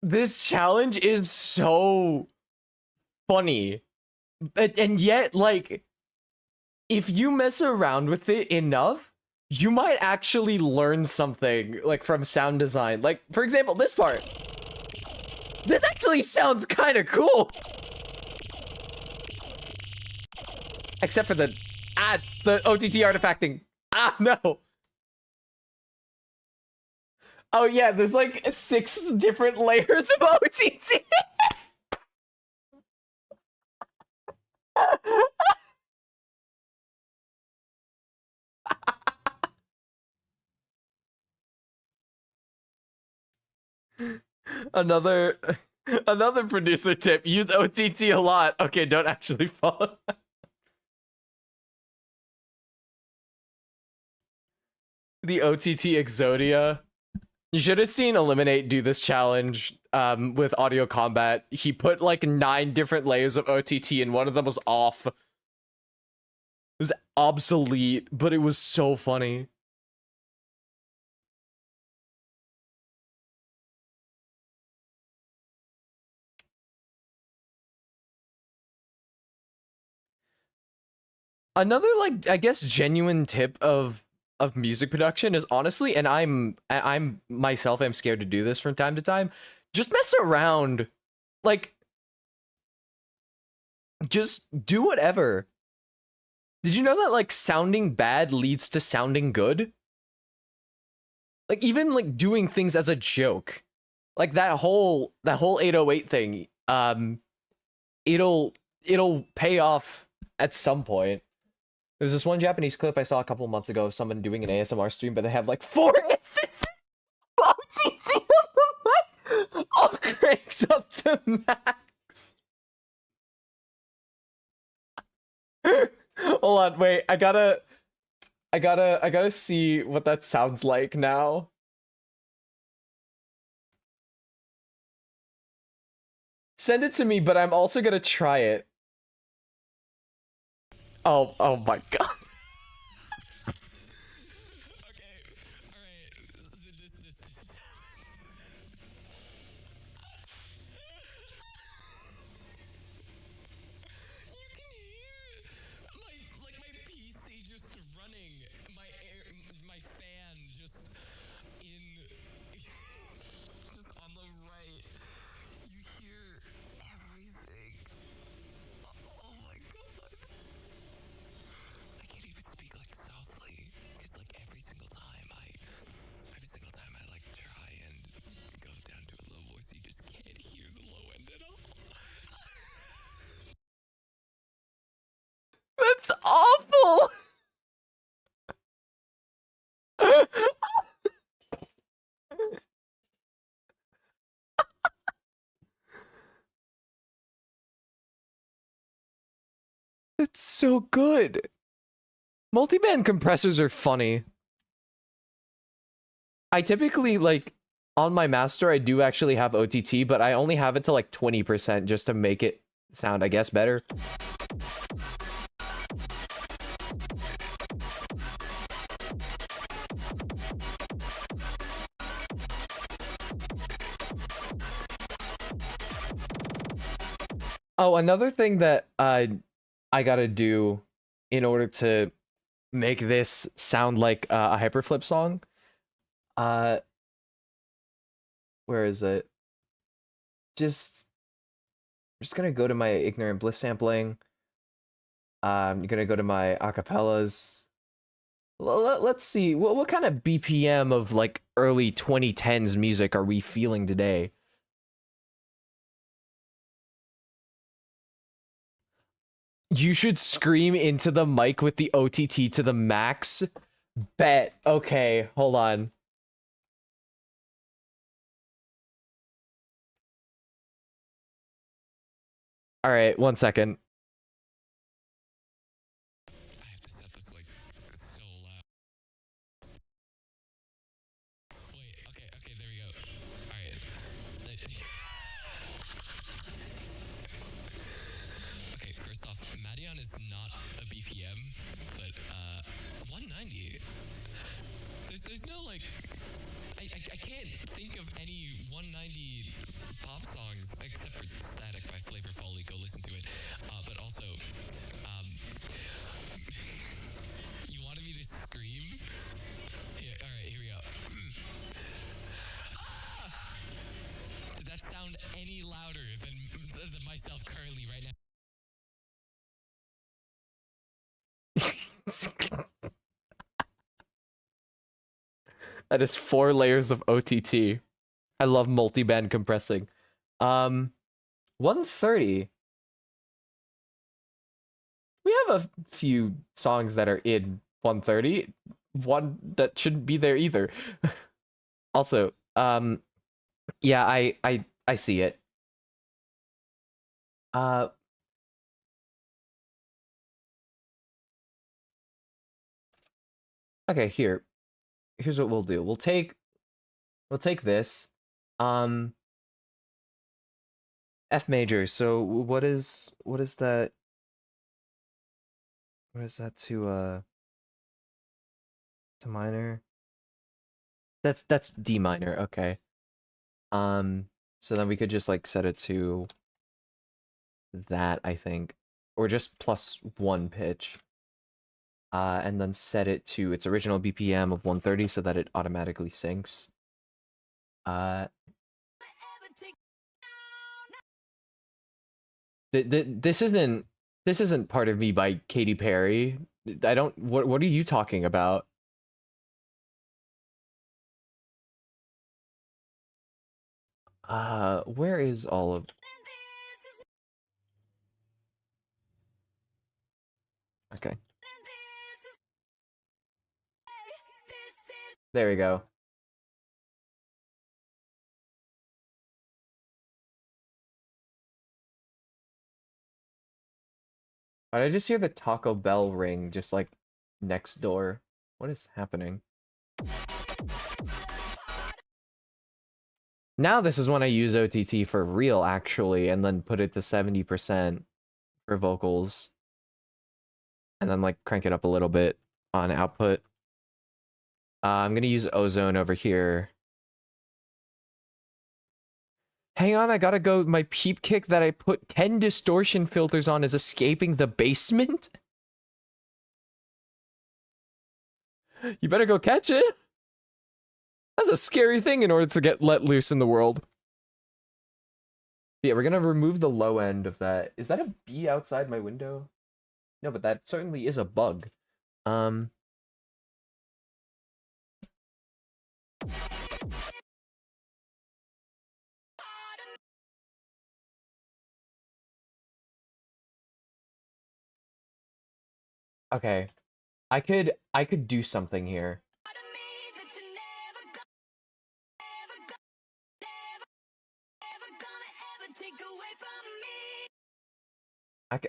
This challenge is so funny. And yet, like, if you mess around with it enough, you might actually learn something, like, from sound design. Like, for example, this part. This actually sounds kind of cool. Except for the OTT artifacting. Ah, no. Oh yeah, there's like 6 different layers of OTT. another another producer tip: use OTT a lot. Okay, don't actually follow. The OTT Exodia. You should have seen Eliminate do this challenge with audio combat. He put like 9 different layers of OTT and one of them was off. It was obsolete, but it was so funny. Another, like, I guess genuine tip of music production is honestly, and I'm myself am scared to do this from time to time, just mess around. Like, just do whatever. Did you know that like sounding bad leads to sounding good? Like, even like doing things as a joke. Like that whole 808 thing, it'll pay off at some point. There's this one Japanese clip I saw a couple months ago of someone doing an ASMR stream, but they have like 4 instances of OTT on the mic, all cranked up to max. Hold on, wait, I gotta see what that sounds like now. Send it to me, but I'm also gonna try it. Oh my god. It's so good. Multiband compressors are funny. I typically, like, on my master, I do actually have OTT, but I only have it to like 20% just to make it sound, I guess, better. Oh, another thing that I gotta do in order to make this sound like a hyperflip song. Uh, where is it? Just gonna go to my ignorant bliss sampling. I'm gonna go to my acapellas. Let's see what kind of BPM of like early 2010s music are we feeling today? You should scream into the mic with the OTT to the max. Bet. Okay, hold on. All right, 1 second. I have to set this like so loud. Wait, okay, there we go. Alright. Okay, first off, Madion is not a BPM, but 190. There's no like I can't think of any 190 pop songs except for Static by Flavor Folly, go listen to it. But also, um you wanted me to scream? Yeah, alright, here we go. Ah! Did that sound any louder than myself currently right now? That is 4 layers of OTT. I love multiband compressing. 130. We have a few songs that are in 130. One that shouldn't be there either. Also, yeah, I see it. Uh okay, here's what we'll do. We'll take this. Um F major. So what is that? What is that to minor? That's D minor. Okay. So then we could just like set it to that, I think, or just +1 pitch. And then set it to its original BPM of 130 so that it automatically syncs. Uh, this isn't Part of Me by Katy Perry. I don't. What are you talking about? Where is all of? Okay, there we go. But I just hear the Taco Bell ring just like next door. What is happening? Now this is when I use OTT for real, actually, and then put it to 70% for vocals. And then, like, crank it up a little bit on output. I'm gonna use Ozone over here. Hang on, I gotta go. My peep kick that I put 10 distortion filters on is escaping the basement? You better go catch it. That's a scary thing in order to get let loose in the world. Yeah, we're gonna remove the low end of that. Is that a bee outside my window? No, but that certainly is a bug. Okay. I could do something here.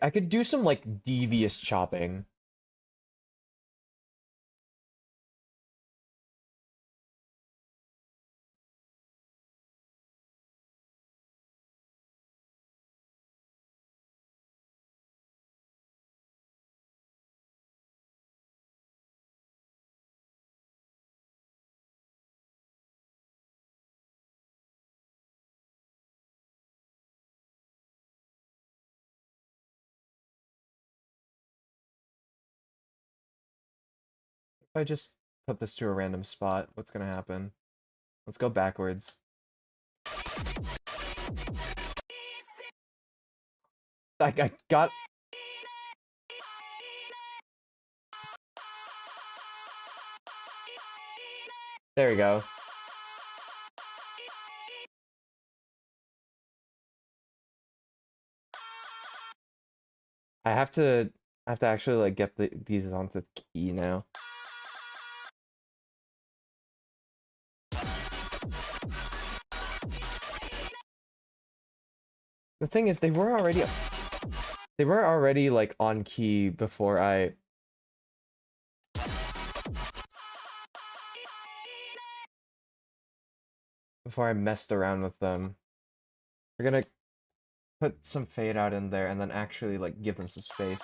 I could do some like devious chopping. If I just put this to a random spot, what's gonna happen? Let's go backwards. I got... There we go. I have to actually like get these onto key now. The thing is, they were already like on key before I messed around with them. We're gonna put some fade out in there and then actually like give them some space.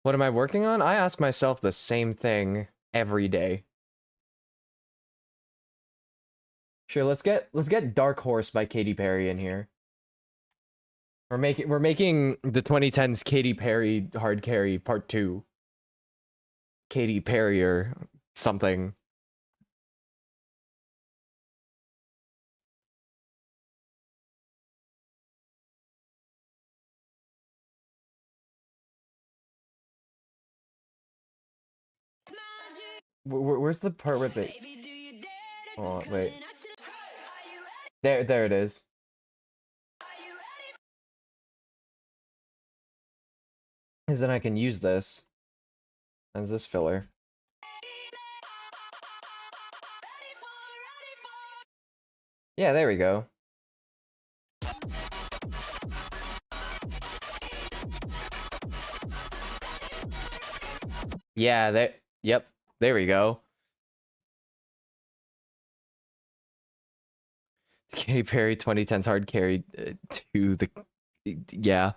What am I working on? I ask myself the same thing every day. Sure, let's get Dark Horse by Katy Perry in here. We're making the 2010s Katy Perry hard carry part 2. Katy Perry or something. Where's the part where they... Oh, wait. There it is. Because then I can use this as this filler. Yeah, there we go. Yeah, yep, there we go. Katy Perry 2010's hard carry to the... Yeah.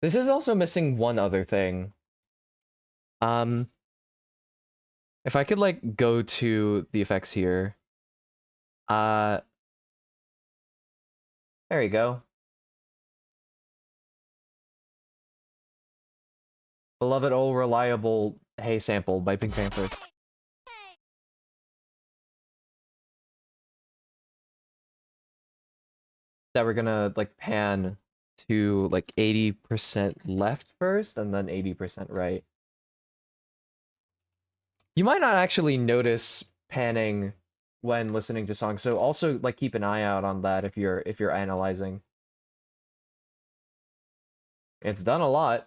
This is also missing one other thing. If I could like go to the effects here. There we go. Beloved old reliable Hey sample by Pink Panthers. That we're gonna like pan to like 80% left first and then 80% right. You might not actually notice panning when listening to songs, so also like keep an eye out on that if you're analyzing. It's done a lot.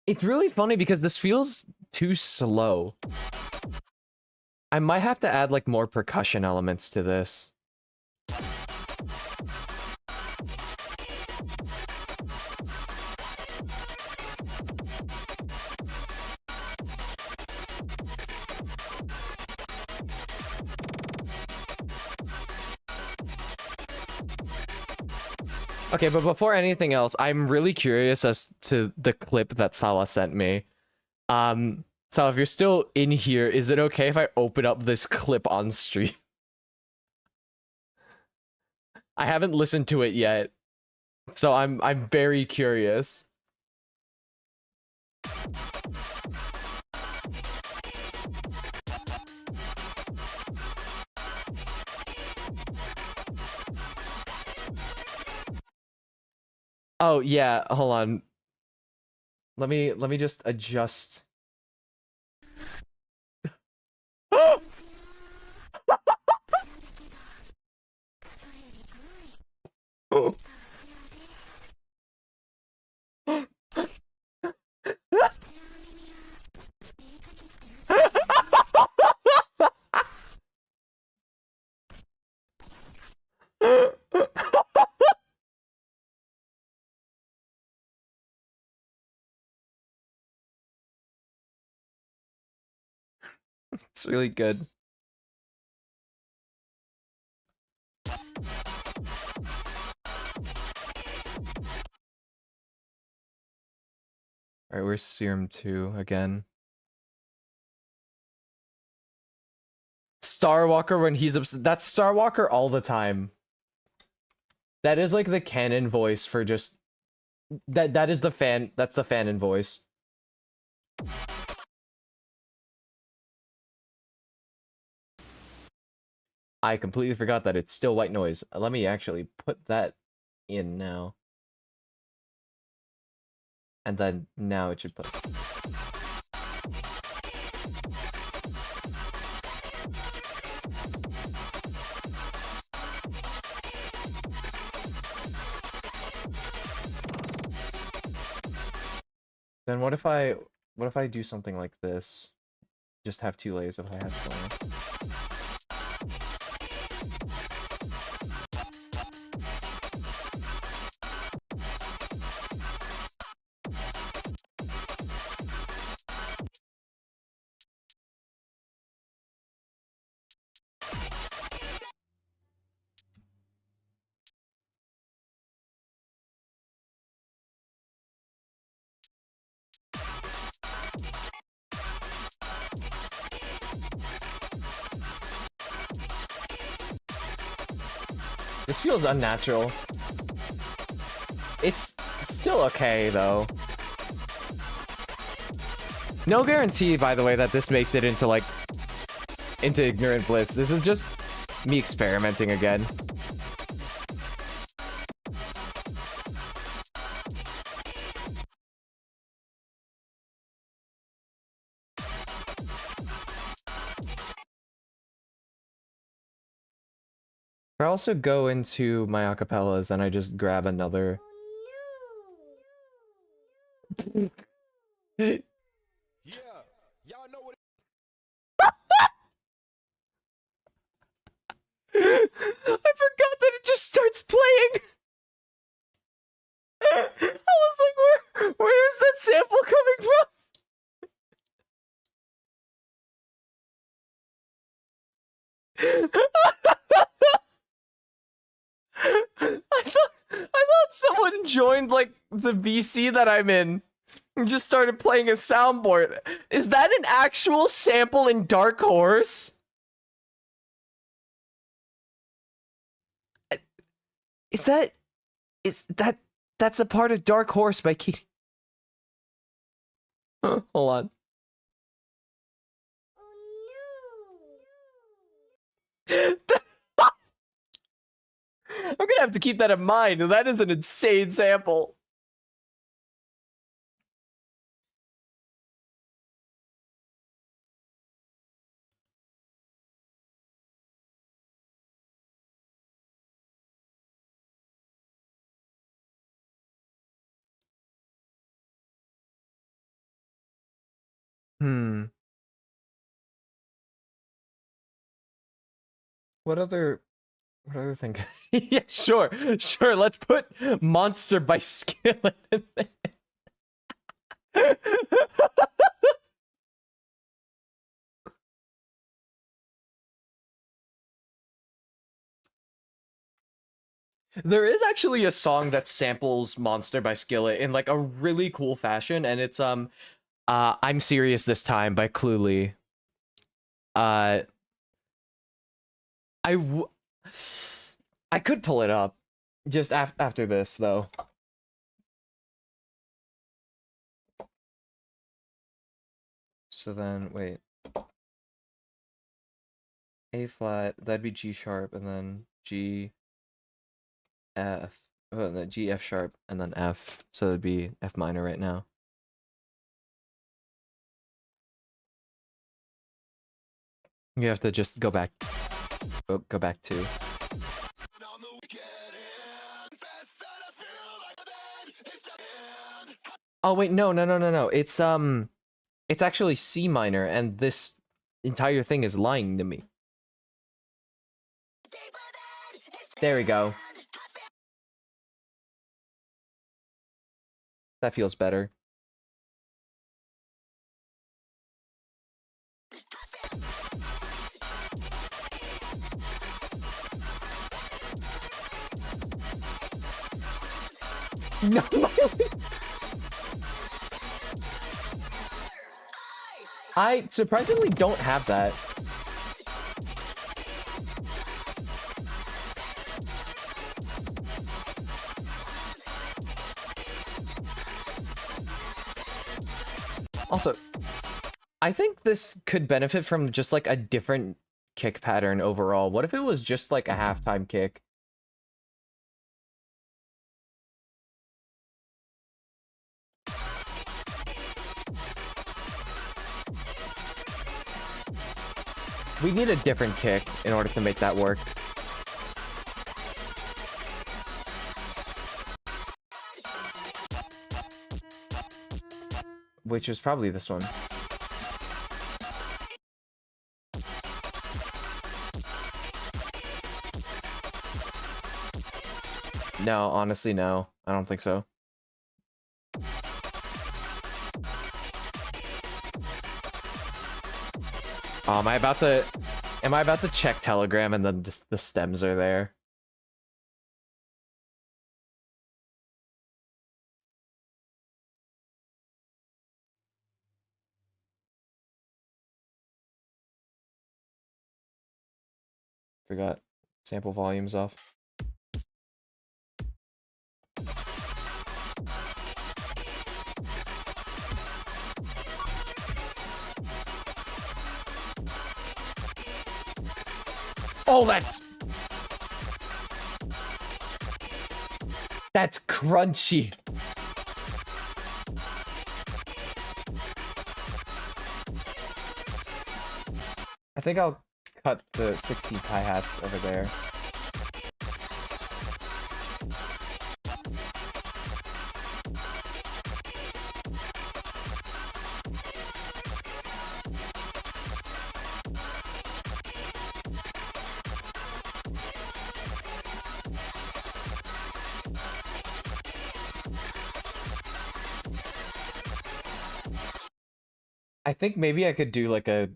It's really funny because this feels too slow. I might have to add like more percussion elements to this. Okay, but before anything else, I'm really curious as to the clip that Salah sent me. Salah, if you're still in here, is it okay if I open up this clip on stream? I haven't listened to it yet, so I'm very curious. Oh yeah, hold on. Let me just adjust. It's really good. Alright, where's Serum 2 again? Starwalker when he's upset. That's Starwalker all the time. That is like the canon voice for just that is the fan, that's the fanon voice. I completely forgot that it's still white noise. Let me actually put that in now. And then now it should play. Then what if I do something like this? Just have 2 layers if I have playing. This feels unnatural. It's still okay, though. No guarantee, by the way, that this makes it into, like, into Ignorant Bliss. This is just me experimenting again. I also go into my acapellas and I just grab another. Yeah, y'all know what I forgot that it just starts playing. I was like, where is that sample coming from? I thought someone joined like the VC that I'm in and just started playing a soundboard. Is that an actual sample in Dark Horse? Is that's a part of Dark Horse by Key? Hold on. I'm gonna have to keep that in mind. That is an insane sample. Hmm. What other thing? Yeah, sure. Let's put Monster by Skillet in there. There is actually a song that samples Monster by Skillet in like a really cool fashion, and it's I'm Serious This Time by Cluely. I could pull it up just after this though. So then wait. A flat, that'd be G sharp, and then G F. the G, F sharp, and then F. So it'd be F minor right now. You have to just go back. Go back to. Oh wait, no. It's actually C minor, and this entire thing is lying to me. There we go. That feels better. No, I surprisingly don't have that. Also, I think this could benefit from just like a different kick pattern overall. What if it was just like a halftime kick? We need a different kick in order to make that work. Which is probably this one. No, honestly, no. I don't think so. Am I about to check Telegram and then just the stems are there? Forgot sample volumes off. Oh, that's crunchy. I think I'll cut the 16 hi-hats over there. I think maybe I could do like a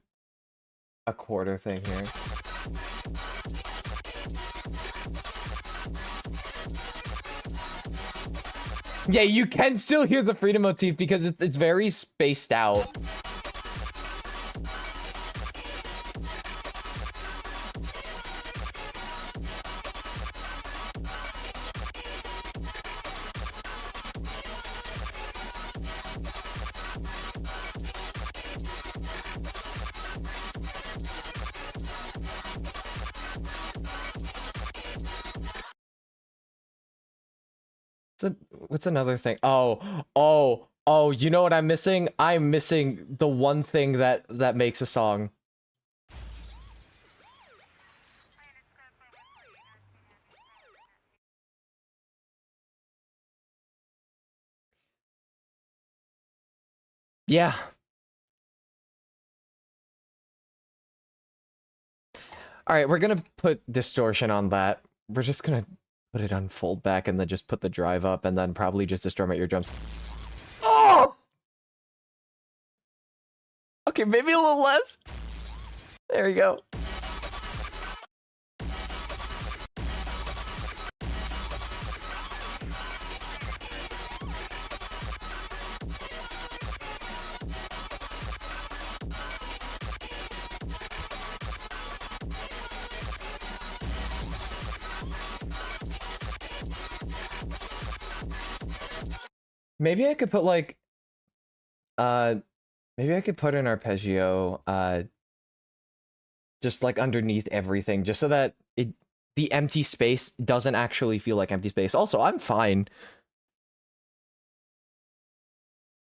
quarter thing here. Yeah, you can still hear the freedom motif because it's very spaced out. What's another thing? Oh, you know what I'm missing? I'm missing the one thing that makes a song. Yeah. All right, we're gonna put distortion on that. We're just gonna put it on fold back and then just put the drive up and then probably just destroy my eardrums. Oh! Okay, maybe a little less. There we go. Maybe I could put like maybe I could put an arpeggio just like underneath everything just so that the empty space doesn't actually feel like empty space. Also, I'm fine.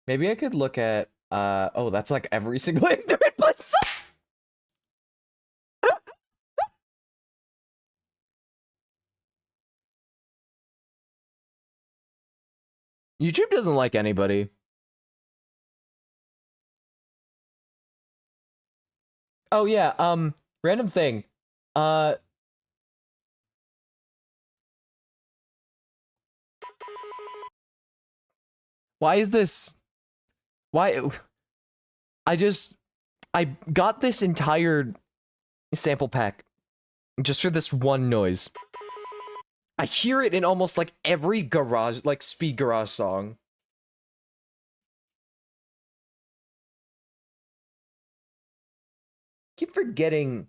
Maybe I could look at oh, that's like every single ignorant place. YouTube doesn't like anybody. Oh yeah, random thing. Why is this? Why? I got this entire sample pack just for this one noise. I hear it in almost like every garage, like speed garage song. Keep forgetting.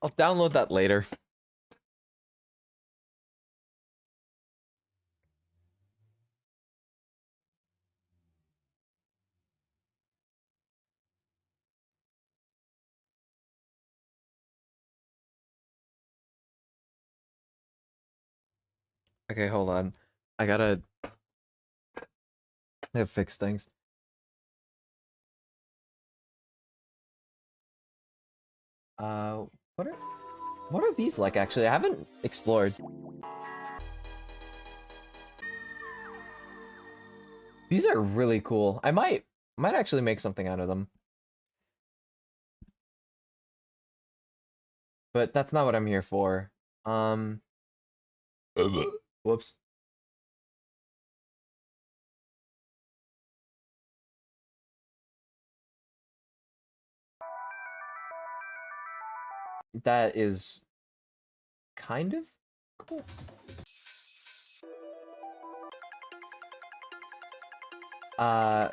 I'll download that later. Okay, hold on. I gotta fix things. What are these like actually? I haven't explored. These are really cool. I might actually make something out of them. But that's not what I'm here for. Whoops. That is kind of cool. I'm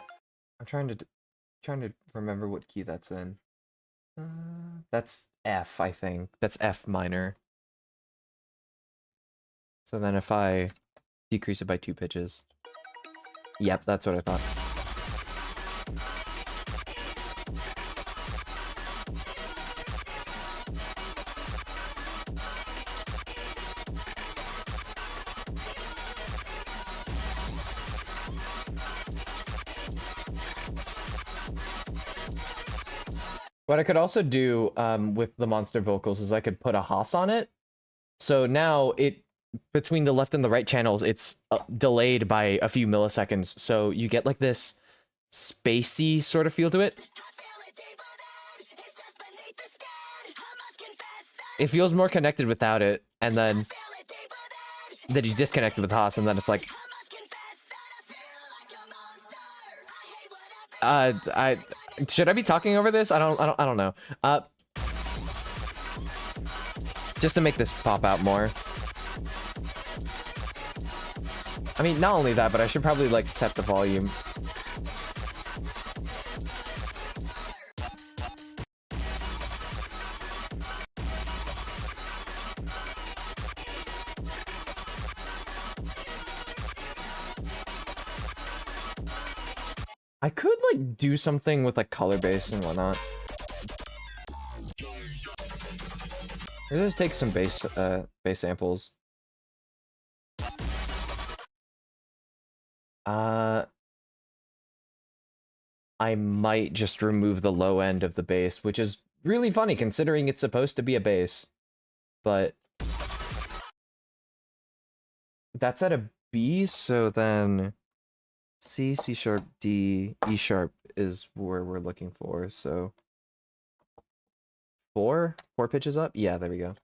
trying to remember what key that's in. That's F, I think. That's F minor. So then if I decrease it by 2 pitches. Yep, that's what I thought. What I could also do with the monster vocals is I could put a Haas on it. So now it, between the left and the right channels, it's delayed by a few milliseconds. So you get like this spacey sort of feel to it. It feels more connected without it. And then you disconnect with Haas and then it's like... should I be talking over this? I don't know. Just to make this pop out more. I mean, not only that, but I should probably like set the volume. I could like do something with like color base and whatnot. Let's just take some bass samples. I might just remove the low end of the bass, which is really funny considering it's supposed to be a bass. But that's at a B, so then C, C sharp, D, E sharp is where we're looking for, so 4 pitches up? Yeah, there we go.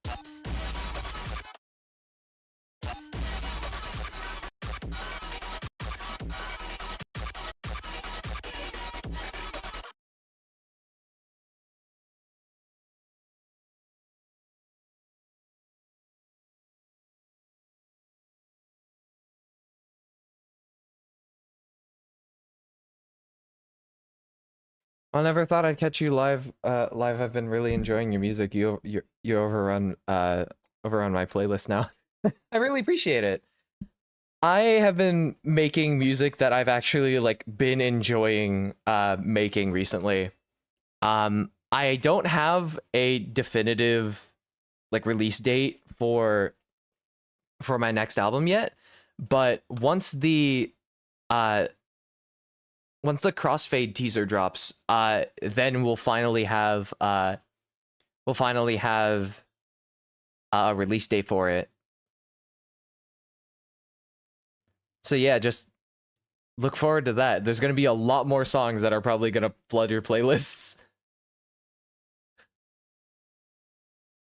I never thought I'd catch you live. I've been really enjoying your music. You overrun my playlist now. I really appreciate it. I have been making music that I've actually like been enjoying making recently. I don't have a definitive like release date for my next album yet, but once the crossfade teaser drops, then we'll finally have a release date for it. So yeah, just look forward to that. There's going to be a lot more songs that are probably going to flood your playlists.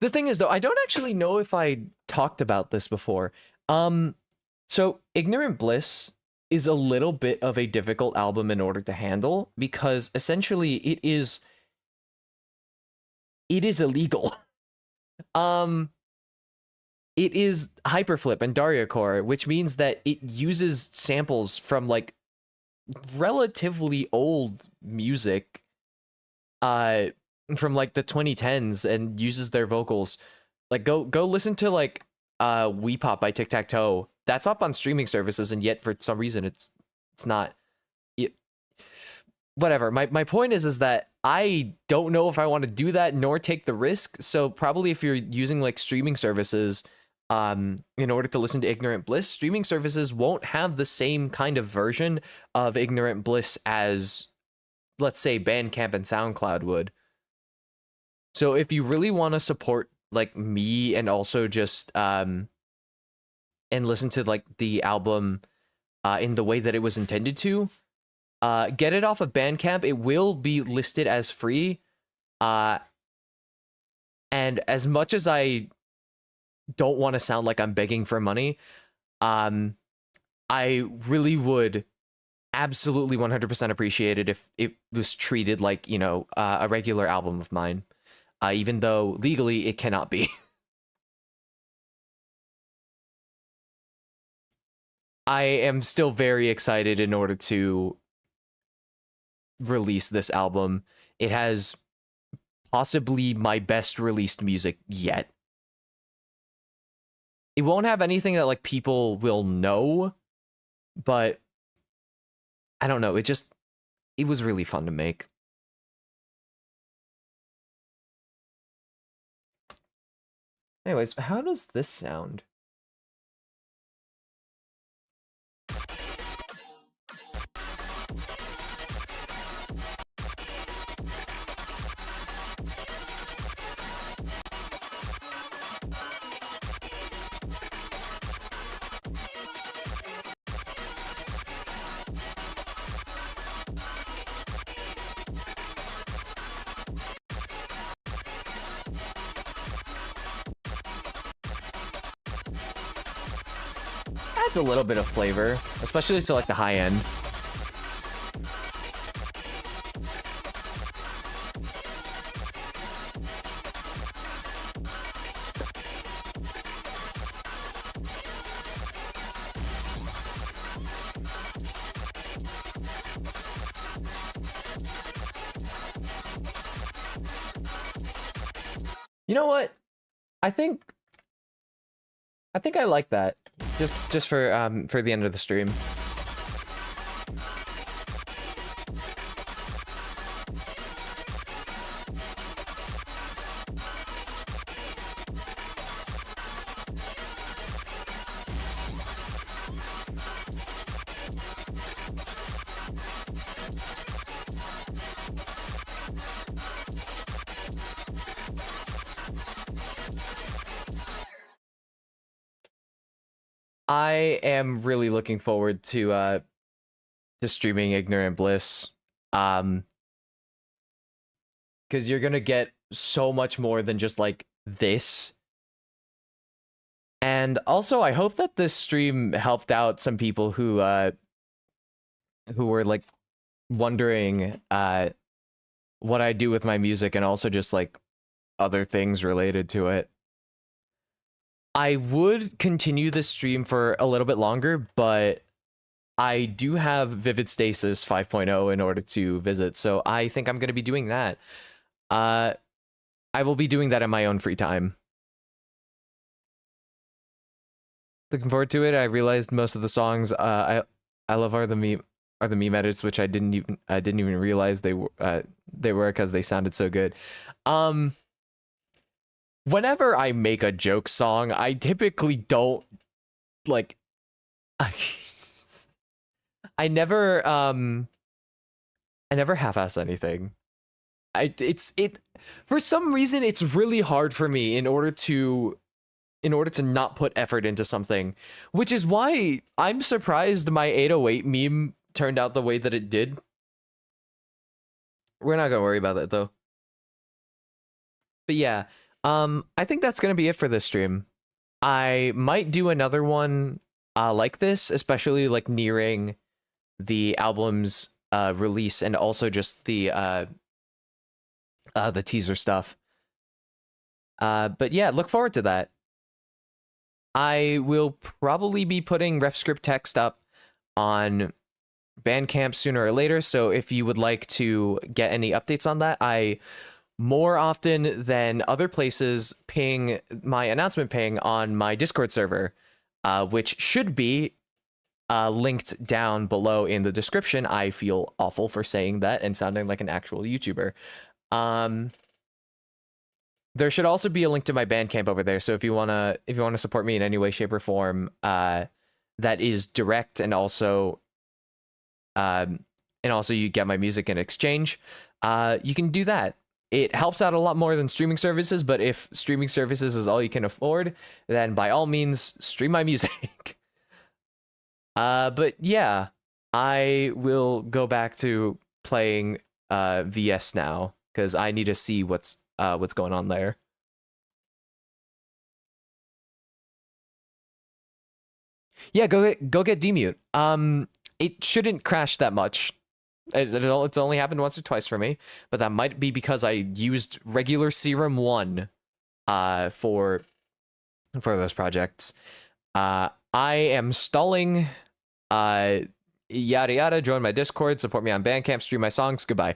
The thing is, though, I don't actually know if I talked about this before. So Ignorant Bliss is a little bit of a difficult album in order to handle because essentially it is illegal. It is hyperflip and Dariocore, which means that it uses samples from like relatively old music from like the 2010s and uses their vocals. Like go listen to like We Pop by Tic Tac Toe. That's up on streaming services, and yet for some reason it's not. Whatever. My point is that I don't know if I want to do that nor take the risk. So probably if you're using like streaming services in order to listen to Ignorant Bliss, streaming services won't have the same kind of version of Ignorant Bliss as, let's say, Bandcamp and SoundCloud would. So if you really want to support like me and also just and listen to like the album in the way that it was intended to, get it off of Bandcamp. It will be listed as free. And as much as I don't want to sound like I'm begging for money, I really would absolutely 100% appreciate it if it was treated like, you know, a regular album of mine, even though legally it cannot be. I am still very excited in order to release this album. It has possibly my best released music yet. It won't have anything that like people will know, but I don't know. It was really fun to make. Anyways, how does this sound? Adds a little bit of flavor, especially to like the high end. You know what? I think I like that. Just for the end of the stream. I am really looking forward to streaming Ignorant Bliss, because you're gonna get so much more than just like this. And also, I hope that this stream helped out some people who were like wondering what I do with my music, and also just like other things related to it. I would continue this stream for a little bit longer, but I do have Vivid Stasis 5.0 in order to visit, so I think I'm going to be doing that. I will be doing that in my own free time. Looking forward to it. I realized most of the songs I love are the the meme edits, which I didn't even realize they were because they sounded so good. Whenever I make a joke song, I typically don't like I never half-ass anything. For some reason it's really hard for me in order to not put effort into something, which is why I'm surprised my 808 meme turned out the way that it did. We're not gonna worry about that though. But yeah, I think that's gonna be it for this stream. I might do another one like this, especially like nearing the album's release, and also just the teaser stuff. But yeah, look forward to that. I will probably be putting ref script text up on Bandcamp sooner or later, so if you would like to get any updates on that, I more often than other places ping my announcement ping on my Discord server, which should be linked down below in the description. I feel awful for saying that and sounding like an actual YouTuber. There should also be a link to my Bandcamp over there, so if you wanna support me in any way, shape, or form, that is direct, and also you get my music in exchange, you can do that. It helps out a lot more than streaming services, but if streaming services is all you can afford, then by all means, stream my music. But yeah, I will go back to playing VS now, because I need to see what's going on there. Yeah, go get demute. It shouldn't crash that much. It's only happened once or twice for me, but that might be because I used regular Serum 1 for those projects. I am stalling. Yada yada, join my Discord, support me on Bandcamp, stream my songs. Goodbye.